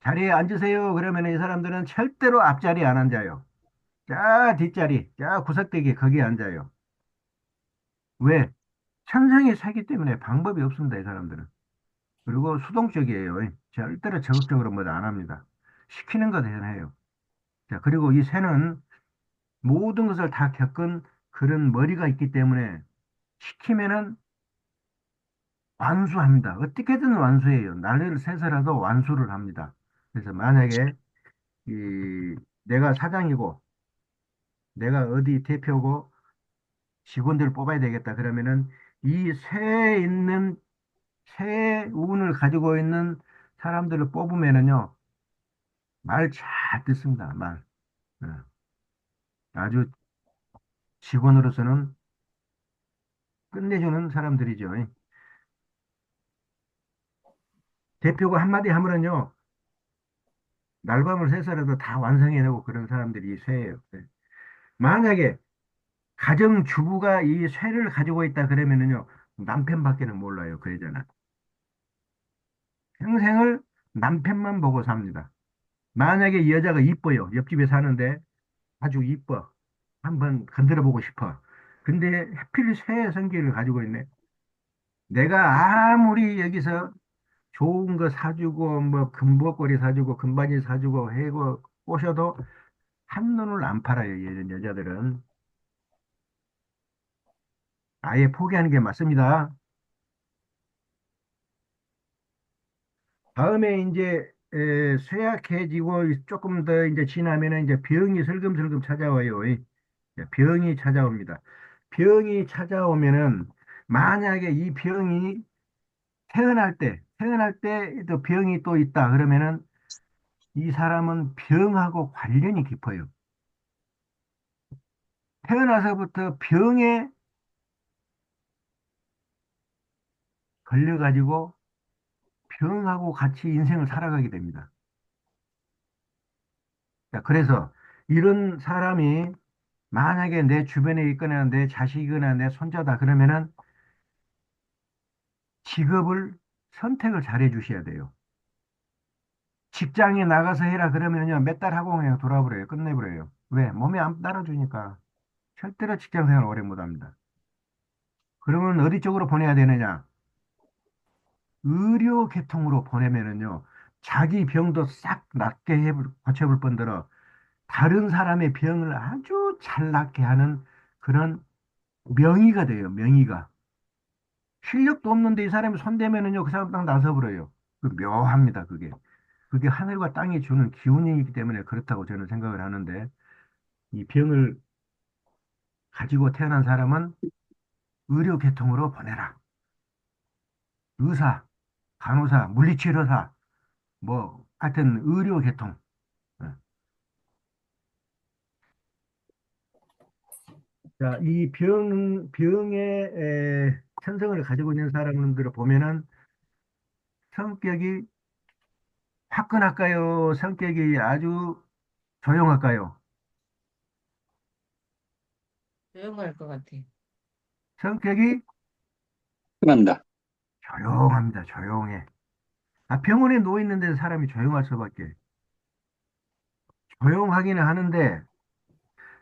자리에 앉으세요. 그러면 이 사람들은 절대로 앞자리에 안 앉아요. 자, 뒷자리, 자, 구석대기 거기에 앉아요. 왜? 천성이 새기 때문에 방법이 없습니다. 이 사람들은. 그리고 수동적이에요. 절대로 적극적으로 뭐 안 합니다. 시키는 거 대신해요. 자, 그리고 이 새는 모든 것을 다 겪은 그런 머리가 있기 때문에 시키면은 완수합니다. 어떻게든 완수해요. 날을 새서라도 완수를 합니다. 그래서 만약에 이 내가 사장이고 내가 어디 대표고 직원들을 뽑아야 되겠다 그러면은 이 새에 있는 새의 운을 가지고 있는 사람들을 뽑으면은요 말 잘 듣습니다. 말. 예. 아주 직원으로서는 끝내주는 사람들이죠. 대표가 한마디 하면은요 날밤을 새서라도 다 완성해내고 그런 사람들이 쇠예요. 예. 만약에 가정주부가 이 쇠를 가지고 있다 그러면은요, 남편밖에는 몰라요, 그 여자는. 평생을 남편만 보고 삽니다. 만약에 이 여자가 이뻐요. 옆집에 사는데 아주 이뻐. 한번 건드려 보고 싶어. 근데 하필 쇠 성격을 가지고 있네. 내가 아무리 여기서 좋은 거 사주고, 뭐, 금복걸이 사주고, 금바지 사주고, 해고 꼬셔도 한눈을 안 팔아요, 이런 여자들은. 아예 포기하는 게 맞습니다. 다음에 이제 쇠약해지고 조금 더 이제 지나면은 이제 병이 슬금슬금 찾아와요. 병이 찾아옵니다. 병이 찾아오면은 만약에 이 병이 태어날 때 또 병이 또 있다. 그러면은 이 사람은 병하고 관련이 깊어요. 태어나서부터 병에 걸려가지고 병하고 같이 인생을 살아가게 됩니다. 자, 그래서 이런 사람이 만약에 내 주변에 있거나 내 자식이거나 내 손자다 그러면은 직업을 선택을 잘해 주셔야 돼요. 직장에 나가서 해라 그러면요 몇 달 하고 그냥 돌아버려요. 끝내버려요. 왜? 몸이 안 따라주니까 절대로 직장 생활 오래 못 합니다. 그러면 어디 쪽으로 보내야 되느냐? 의료 계통으로 보내면은요 자기 병도 싹 낫게 고쳐볼 뿐더러 다른 사람의 병을 아주 잘 낫게 하는 그런 명의가 돼요. 명의가. 실력도 없는데 이 사람이 손대면은요 그 사람 딱 나서버려요. 그 묘합니다. 그게. 그게 하늘과 땅이 주는 기운이기 때문에 그렇다고 저는 생각을 하는데 이 병을 가지고 태어난 사람은 의료 계통으로 보내라. 의사, 간호사, 물리치료사, 뭐 하여튼 의료 계통. 어. 자, 이 병의 천성을 가지고 있는 사람들을 보면은 성격이 화끈할까요? 성격이 아주 조용할까요? 조용할 것 같아. 성격이 끝납니다. 조용합니다. 조용해. 아, 병원에 누워 있는데 사람이 조용할 수밖에. 조용하기는 하는데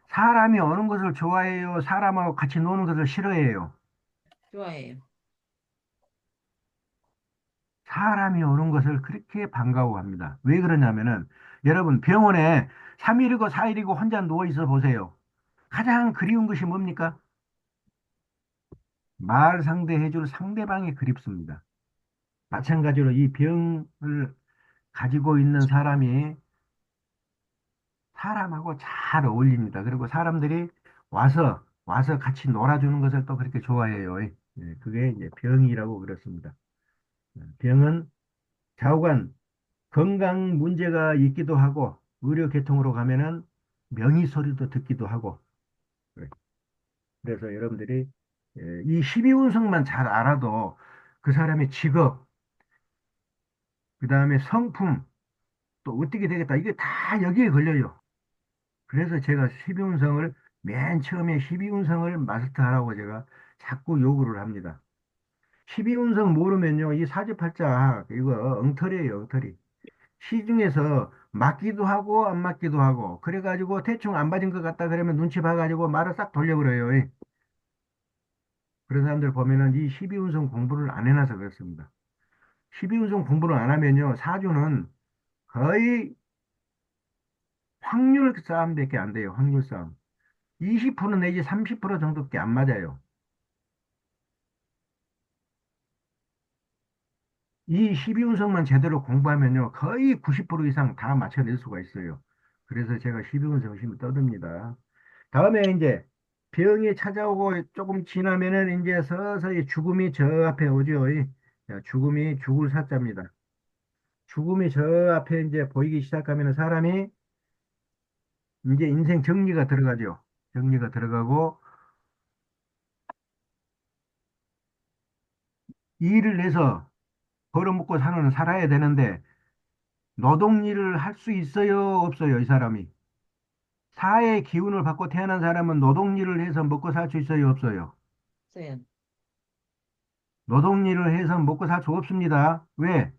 사람이 어느 것을 좋아해요? 사람하고 같이 노는 것을 싫어해요? 좋아해요. 사람이 오는 것을 그렇게 반가워합니다. 왜 그러냐면은 여러분 병원에 3일이고 4일이고 혼자 누워 있어 보세요. 가장 그리운 것이 뭡니까? 말 상대해 줄 상대방이 그립습니다. 마찬가지로 이 병을 가지고 있는 사람이 사람하고 잘 어울립니다. 그리고 사람들이 와서 같이 놀아주는 것을 또 그렇게 좋아해요. 예, 그게 이제 병이라고 그렇습니다. 병은 좌우간 건강 문제가 있기도 하고 의료 계통으로 가면은 명의 소리도 듣기도 하고 그래. 그래서 여러분들이 이 12운성만 잘 알아도 그 사람의 직업, 그 다음에 성품, 또 어떻게 되겠다. 이게 다 여기에 걸려요. 그래서 제가 12운성을 맨 처음에 12운성을 마스터하라고 제가 자꾸 요구를 합니다. 12운성 모르면요, 이 사주팔자 이거 엉터리예요, 엉터리. 시중에서 맞기도 하고 안 맞기도 하고 그래가지고 대충 안 맞은 것 같다 그러면 눈치 봐가지고 말을 싹 돌려버려요. 그런 사람들 보면은 이 12운성 공부를 안 해놔서 그렇습니다. 12운성 공부를 안 하면요 사주는 거의 확률 싸움밖에 안 돼요. 확률 싸움. 20% 내지 30% 정도밖에 안 맞아요. 이 12운성만 제대로 공부하면요 거의 90% 이상 다 맞춰낼 수가 있어요. 그래서 제가 12운성 힘을 떠듭니다. 다음에 이제 병이 찾아오고 조금 지나면은 이제 서서히 죽음이 저 앞에 오죠. 자, 죽음이 죽을 사자입니다. 죽음이 저 앞에 이제 보이기 시작하면 사람이 이제 인생 정리가 들어가죠. 정리가 들어가고 일을 내서 벌어먹고 살아야 되는데 노동 일을 할 수 있어요, 없어요, 이 사람이. 사회의 기운을 받고 태어난 사람은 노동 일을 해서 먹고 살 수 있어요, 없어요. 써요. 노동 일을 해서 먹고 살 수 없습니다. 왜?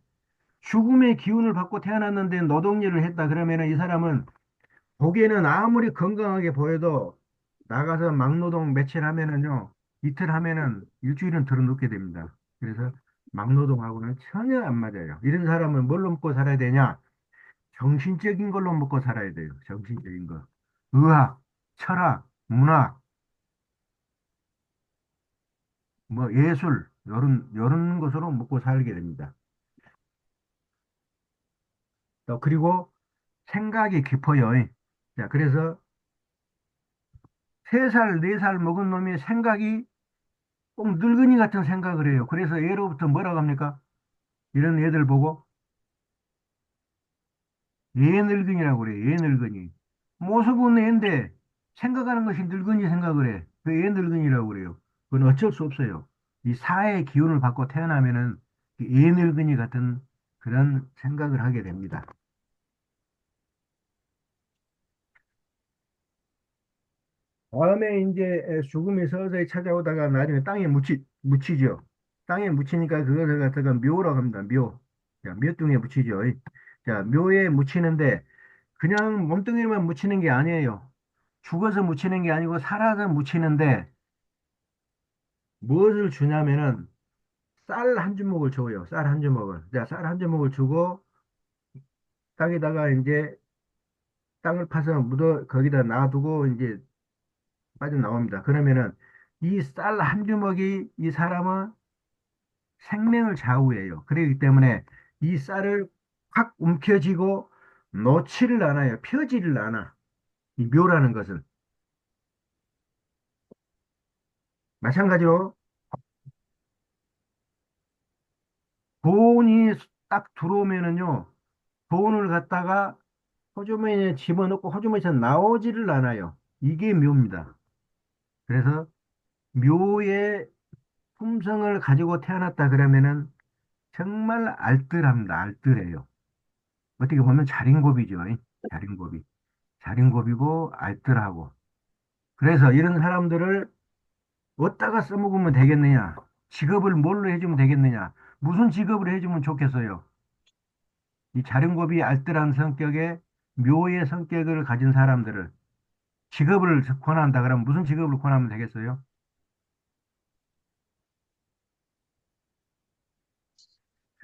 죽음의 기운을 받고 태어났는데 노동일을 했다 그러면은 이 사람은 보기에는 아무리 건강하게 보여도 나가서 막노동 며칠 하면은요 이틀 하면은 일주일은 들어 눕게 됩니다. 그래서 막노동하고는 전혀 안 맞아요. 이런 사람은 뭘로 먹고 살아야 되냐? 정신적인 걸로 먹고 살아야 돼요. 정신적인 거. 의학, 철학, 문학, 뭐 예술 요런 것으로 먹고 살게 됩니다. 또 그리고 생각이 깊어요. 자, 그래서 3살, 4살 먹은 놈이 생각이 꼭 늙은이 같은 생각을 해요. 그래서 예로부터 뭐라고 합니까? 이런 애들 보고 예늙은이라고 그래요. 예늙은이. 모습은 애인데 생각하는 것이 늙은이 생각을 해. 그 예늙은이라고 그래요. 그건 어쩔 수 없어요. 이 사회의 기운을 받고 태어나면은 예늙은이 같은 그런 생각을 하게 됩니다. 다음에 이제 죽음이 서서히 찾아오다가 나중에 땅에 묻히죠. 땅에 묻히니까 그것을 갖다가 묘라고 합니다. 묘. 자, 묘뚱에 묻히죠. 자, 묘에 묻히는데 그냥 몸뚱이만 묻히는 게 아니에요. 죽어서 묻히는 게 아니고 살아서 묻히는데 무엇을 주냐면은 쌀 한 주먹을 줘요. 쌀 한 주먹을. 자, 쌀 한 주먹을 주고 땅에다가 이제 땅을 파서 거기다 놔두고 이제 빠져나옵니다. 그러면은 이 쌀 한 주먹이 이 사람은 생명을 좌우해요. 그렇기 때문에 이 쌀을 확 움켜쥐고 놓지를 않아요. 펴지를 않아. 이 묘라는 것은. 마찬가지로 돈이 딱 들어오면은요, 돈을 갖다가 호주머니에 집어넣고 호주머니에서 나오지를 않아요. 이게 묘입니다. 그래서 묘의 품성을 가지고 태어났다 그러면은 정말 알뜰합니다. 알뜰해요. 어떻게 보면 자린고비죠. 자린고비. 자린고비고 알뜰하고. 그래서 이런 사람들을 어디다가 써먹으면 되겠느냐? 직업을 뭘로 해주면 되겠느냐? 무슨 직업을 해주면 좋겠어요? 이 자린고비 알뜰한 성격의 묘의 성격을 가진 사람들을 직업을 권한다 그러면 무슨 직업을 권하면 되겠어요?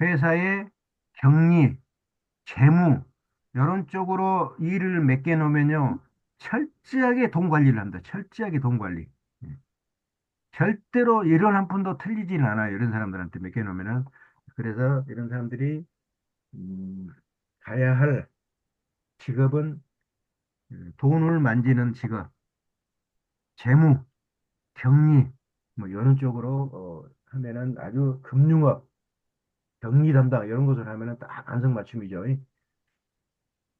회사의 격리, 재무, 이런 쪽으로 일을 맡겨 놓으면요. 철저하게 돈 관리를 합니다. 철저하게 돈 관리. 예. 절대로 이론 한 푼도 틀리지는 않아요. 이런 사람들한테 맡겨 놓으면은. 그래서 이런 사람들이 음, 가야 할 직업은 돈을 만지는 직업, 재무, 격리, 뭐 이런 쪽으로 하면은 아주 금융업, 격리 담당 이런 것을 하면은 딱 안성맞춤이죠.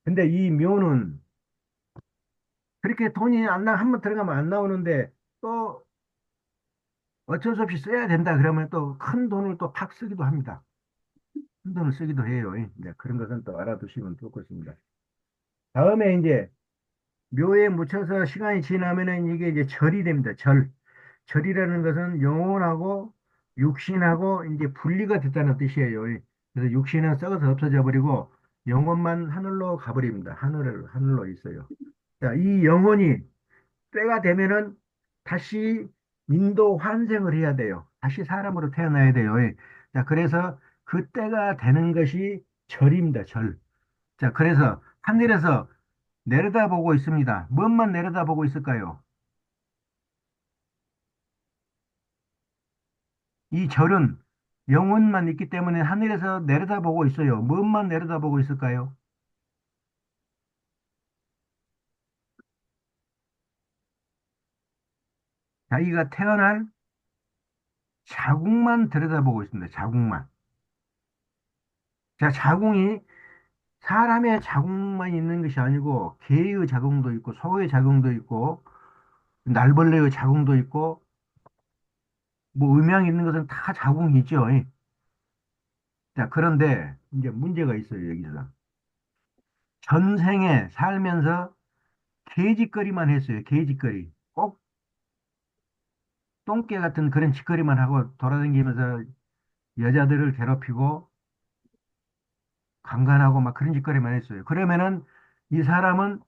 근데 이 묘는 그렇게 돈이 안 나, 한 번 들어가면 안 나오는데 또 어쩔 수 없이 써야 된다 그러면 또 큰 돈을 또 팍 쓰기도 합니다. 큰 돈을 쓰기도 해요. 네, 그런 것은 또 알아두시면 좋겠습니다. 다음에 이제 묘에 묻혀서 시간이 지나면은 이게 이제 절이 됩니다. 절. 절이라는 것은 영혼하고 육신하고 이제 분리가 됐다는 뜻이에요. 그래서 육신은 썩어서 없어져 버리고 영혼만 하늘로 가버립니다. 하늘로 있어요. 자, 이 영혼이 때가 되면은 다시 인도 환생을 해야 돼요. 다시 사람으로 태어나야 돼요. 자, 그래서 그 때가 되는 것이 절입니다. 절. 자, 그래서 하늘에서 내려다보고 있습니다. 무엇만 내려다보고 있을까요? 이 절은 영혼만 있기 때문에 하늘에서 내려다보고 있어요. 무엇만 내려다보고 있을까요? 자기가 태어날 자궁만 들여다보고 있습니다. 자궁만. 자, 자궁이 사람의 자궁만 있는 것이 아니고 개의 자궁도 있고 소의 자궁도 있고 날벌레의 자궁도 있고 뭐 음양이 있는 것은 다 자궁이죠. 자, 그런데 이제 문제가 있어요, 여기서. 전생에 살면서 개짓거리만 했어요. 개짓거리. 꼭 똥개 같은 그런 짓거리만 하고 돌아다니면서 여자들을 괴롭히고 강간하고 막 그런 짓거리만 했어요. 그러면은 이 사람은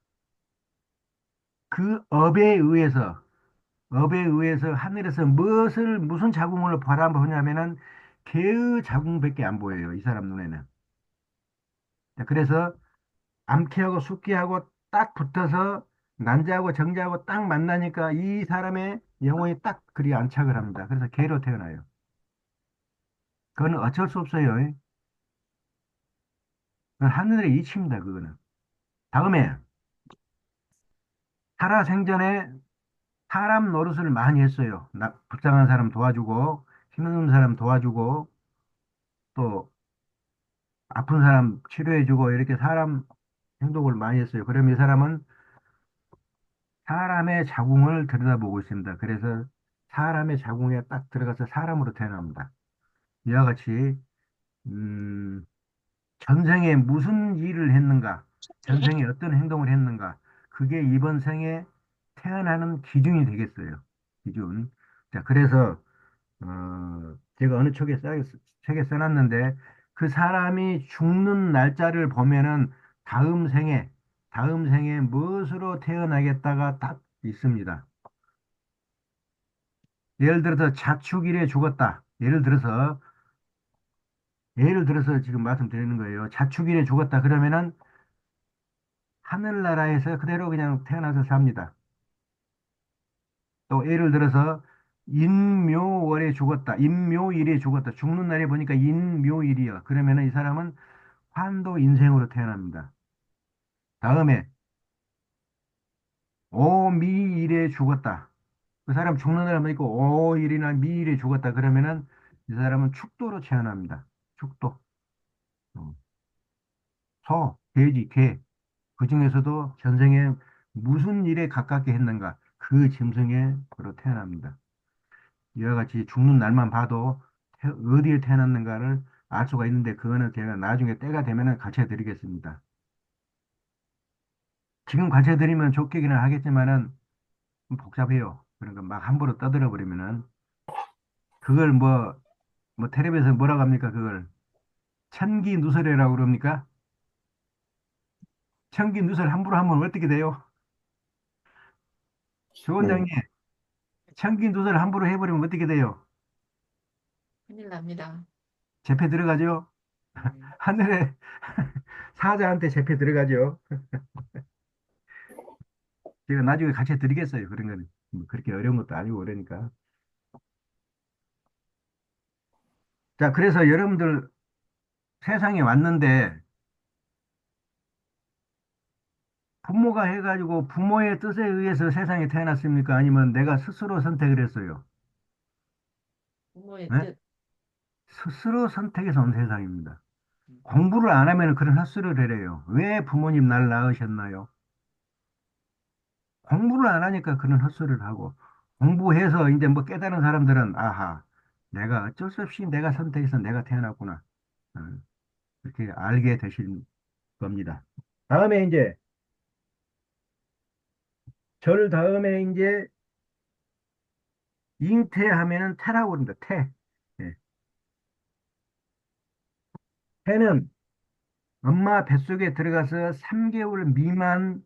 그 업에 의해서 하늘에서 무슨 자궁을 바라보냐면은 개의 자궁밖에 안 보여요. 이 사람 눈에는. 자, 그래서 암캐하고 숙캐하고 딱 붙어서 난자하고 정자하고 딱 만나니까 이 사람의 영혼이 딱 그리 안착을 합니다. 그래서 개로 태어나요. 그거는 어쩔 수 없어요. 그건 하늘의 이치입니다. 그거는. 다음에 살아생전에 사람 노릇을 많이 했어요. 불쌍한 사람 도와주고, 힘없는 사람 도와주고, 또 아픈 사람 치료해주고, 이렇게 사람 행동을 많이 했어요. 그럼 이 사람은 사람의 자궁을 들여다보고 있습니다. 그래서 사람의 자궁에 딱 들어가서 사람으로 태어납니다. 이와 같이, 음, 전생에 무슨 일을 했는가, 전생에 어떤 행동을 했는가, 그게 이번 생에 태어나는 기준이 되겠어요. 기준. 자, 그래서, 제가 어느 책에 써놨는데, 그 사람이 죽는 날짜를 보면은 다음 생에 무엇으로 태어나겠다가 딱 있습니다. 예를 들어서 자축일에 죽었다. 예를 들어서 지금 말씀드리는 거예요. 자축일에 죽었다. 그러면은 하늘나라에서 그대로 그냥 태어나서 삽니다. 또 예를 들어서 인묘월에 죽었다. 인묘일에 죽었다. 죽는 날에 보니까 인묘일이야. 그러면은 이 사람은 환도 인생으로 태어납니다. 다음에 오미일에 죽었다. 그 사람 죽는 날 보니까 오일이나 미일에 죽었다. 그러면은 이 사람은 축도로 태어납니다. 축도. 어, 소, 돼지, 개. 그 중에서도 전생에 무슨 일에 가깝게 했는가. 그 짐승으로 태어납니다. 이와 같이 죽는 날만 봐도 어디에 태어났는가를 알 수가 있는데 그거는 제가 나중에 때가 되면은 가르쳐 드리겠습니다. 지금 가르쳐 드리면 좋겠기는 하겠지만은 좀 복잡해요. 그러니까 막 함부로 떠들어 버리면은 그걸 뭐 텔레비에서 뭐라고 합니까? 그걸 천기 누설이라고 그럽니까? 천기 누설 함부로 하면 어떻게 돼요? 조 원장님, 네. 천기 누설 함부로 해버리면 어떻게 돼요? 큰일 납니다. 재패 들어가죠? 네. 하늘에 사자한테 재패 들어가죠? 제가 나중에 가르쳐 드리겠어요. 그런 거는. 뭐 그렇게 어려운 것도 아니고 그러니까. 자, 그래서 여러분들 세상에 왔는데 부모가 해가지고 부모의 뜻에 의해서 세상에 태어났습니까? 아니면 내가 스스로 선택을 했어요? 부모의 네? 뜻. 스스로 선택해서 온 세상입니다. 공부를 안 하면 그런 헛소리를 해요. 왜 부모님 날 낳으셨나요? 공부를 안 하니까 그런 헛소리를 하고 공부해서 이제 뭐 깨달은 사람들은 아하, 내가 어쩔 수 없이 내가 선택해서 내가 태어났구나. 어, 이렇게 알게 되신 겁니다. 다음에 이제 절 다음에 이제 잉태하면은 태라고 그럽니다. 태. 예. 태는 엄마 뱃속에 들어가서 3개월 미만의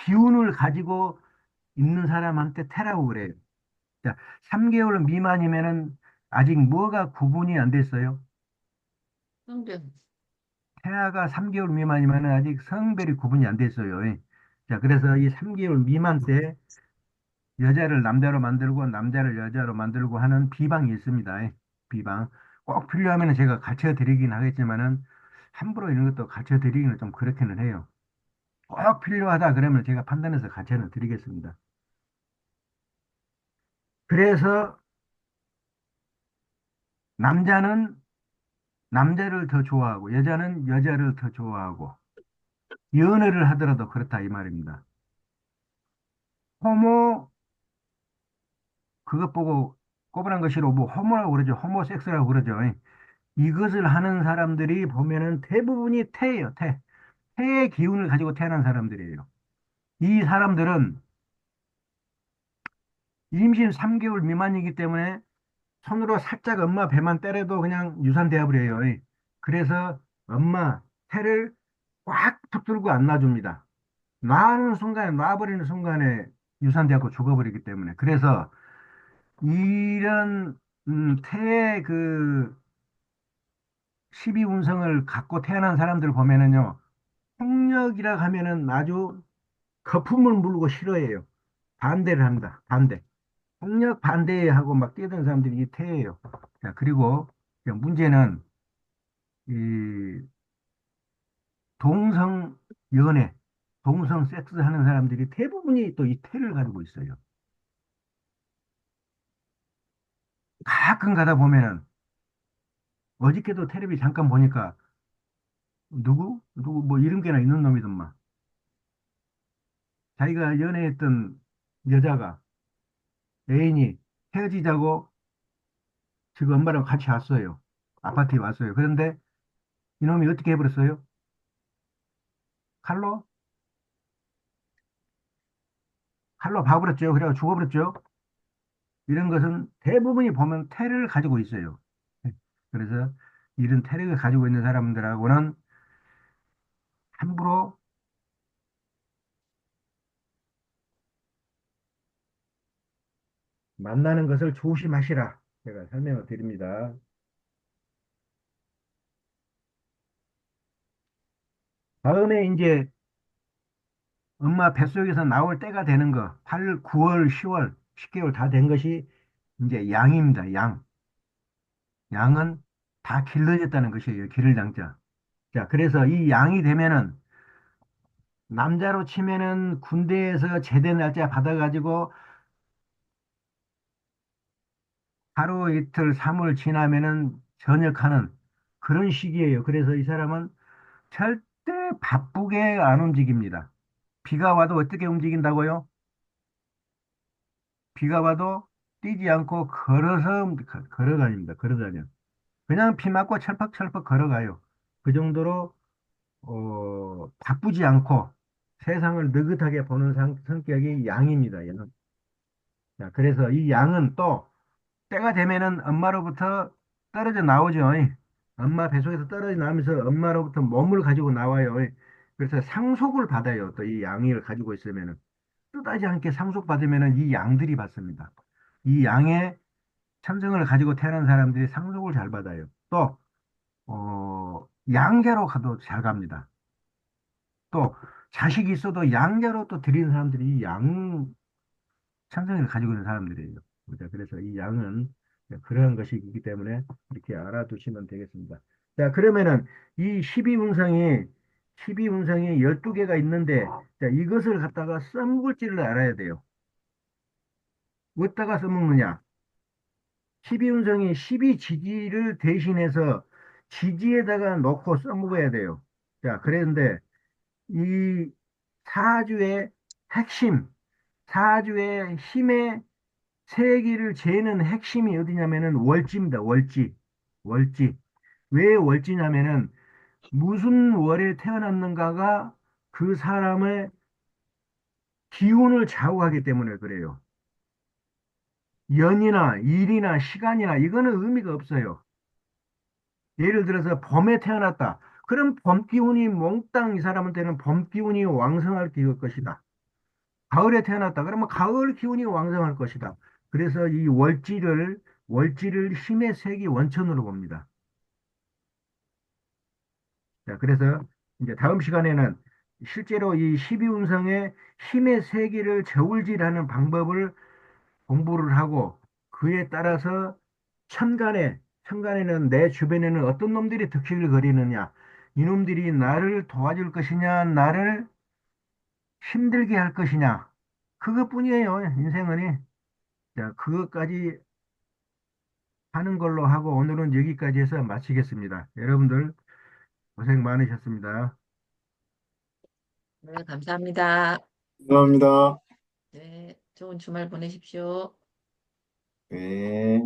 기운을 가지고 있는 사람한테 태라고 그래요. 자, 3개월 미만이면은 아직 뭐가 구분이 안 됐어요? 성별. 태아가 3개월 미만이면은 아직 성별이 구분이 안 됐어요. 예. 자, 그래서 이 3개월 미만 때 여자를 남자로 만들고 남자를 여자로 만들고 하는 비방이 있습니다. 예. 비방. 꼭 필요하면 제가 가르쳐 드리긴 하겠지만은 함부로 이런 것도 가르쳐 드리기는 좀 그렇기는 해요. 꼭 필요하다 그러면 제가 판단해서 가르쳐 드리겠습니다. 그래서 남자는 남자를 더 좋아하고 여자는 여자를 더 좋아하고 연애를 하더라도 그렇다 이 말입니다. 호모 그것 보고 꼬부란 것이로 뭐 호모라고 그러죠. 호모섹스라고 그러죠. 이것을 하는 사람들이 보면은 대부분이 태예요. 태. 태의 기운을 가지고 태어난 사람들이에요. 이 사람들은 임신 3개월 미만이기 때문에 손으로 살짝 엄마 배만 때려도 그냥 유산되어 버려요. 그래서 엄마 태를 꽉 붙들고 안 놔줍니다. 놔버리는 순간에 유산되고 죽어버리기 때문에. 그래서 이런 태의 그 12운성을 갖고 태어난 사람들 보면은요, 폭력이라 하면은 아주 거품을 물고 싫어해요. 반대를 합니다. 반대. 폭력 반대하고 막 뛰어드는 사람들이 이 태예요. 자, 그리고 문제는 이 동성 연애, 동성 섹스 하는 사람들이 대부분이 또 이 태를 가지고 있어요. 가끔 가다 보면은 어저께도 텔레비 잠깐 보니까 누구 뭐 이름께나 있는 놈이던만 자기가 연애했던 여자가 애인이 헤어지자고 지금 엄마랑 같이 왔어요. 아파트에 왔어요. 그런데 이놈이 어떻게 해버렸어요? 칼로? 칼로 봐버렸죠. 그래가 죽어버렸죠. 이런 것은 대부분이 보면 테러를 가지고 있어요. 그래서 이런 테러를 가지고 있는 사람들하고는 함부로 만나는 것을 조심하시라. 제가 설명을 드립니다. 다음에 이제 엄마 뱃속에서 나올 때가 되는 거, 8, 9월, 10월, 10개월 다 된 것이 이제 양입니다. 양. 양은 다 길러졌다는 것이에요. 기를 양자. 자, 그래서 이 양이 되면은 남자로 치면은 군대에서 제대 날짜 받아가지고 하루 이틀 3월 지나면은 전역하는 그런 시기예요. 그래서 이 사람은 절대 바쁘게 안 움직입니다. 비가 와도 어떻게 움직인다고요? 비가 와도 뛰지 않고 걸어다닙니다. 걸어다녀. 그냥 피 맞고 철퍽철퍽 걸어가요. 그 정도로 바쁘지 않고 세상을 느긋하게 보는 성격이 양입니다. 얘는. 자, 그래서 이 양은 또 때가 되면은 엄마로부터 떨어져 나오죠. 엄마 뱃속에서 떨어져 나오면서 엄마로부터 몸을 가지고 나와요. 그래서 상속을 받아요. 또 이 양을 가지고 있으면은 뜻하지 않게 상속받으면은 이 양들이 받습니다. 이 양의 천성을 가지고 태어난 사람들이 상속을 잘 받아요. 또 양계로 가도 잘 갑니다. 또 자식이 있어도 양계로 또 드리는 사람들이 이 양 천성을 가지고 있는 사람들이에요. 그죠? 그래서 이 양은 그러한 것이 있기 때문에 이렇게 알아두시면 되겠습니다. 자, 그러면은 이 12운상이 12운상이 12개가 있는데 자, 이것을 갖다가 써먹을 줄을 알아야 돼요. 어디다가 써먹느냐? 12운성이 12지지를 대신해서 지지에다가 넣고 써먹어야 돼요. 자, 그런데 이 사주의 핵심, 사주의 힘의 세기를 재는 핵심이 어디냐면은 월지입니다. 월지. 월지. 왜 월지냐면은 무슨 월에 태어났는가가 그 사람의 기운을 좌우하기 때문에 그래요. 연이나 일이나 시간이나 이거는 의미가 없어요. 예를 들어서 봄에 태어났다. 그럼 봄 기운이 몽땅 이 사람한테는 봄 기운이 왕성할 것이다. 가을에 태어났다. 그러면 가을 기운이 왕성할 것이다. 그래서 이 월지를 힘의 세기 원천으로 봅니다. 자, 그래서 이제 다음 시간에는 실제로 이 12운성의 힘의 세기를 저울질하는 방법을 공부를 하고 그에 따라서 천간에는 내 주변에는 어떤 놈들이 득실을 거리느냐, 이놈들이 나를 도와줄 것이냐, 나를 힘들게 할 것이냐, 그것뿐이에요, 인생은. 자, 그것까지 하는 걸로 하고 오늘은 여기까지 해서 마치겠습니다. 여러분들 고생 많으셨습니다. 네, 감사합니다. 감사합니다. 네, 좋은 주말 보내십시오. 네.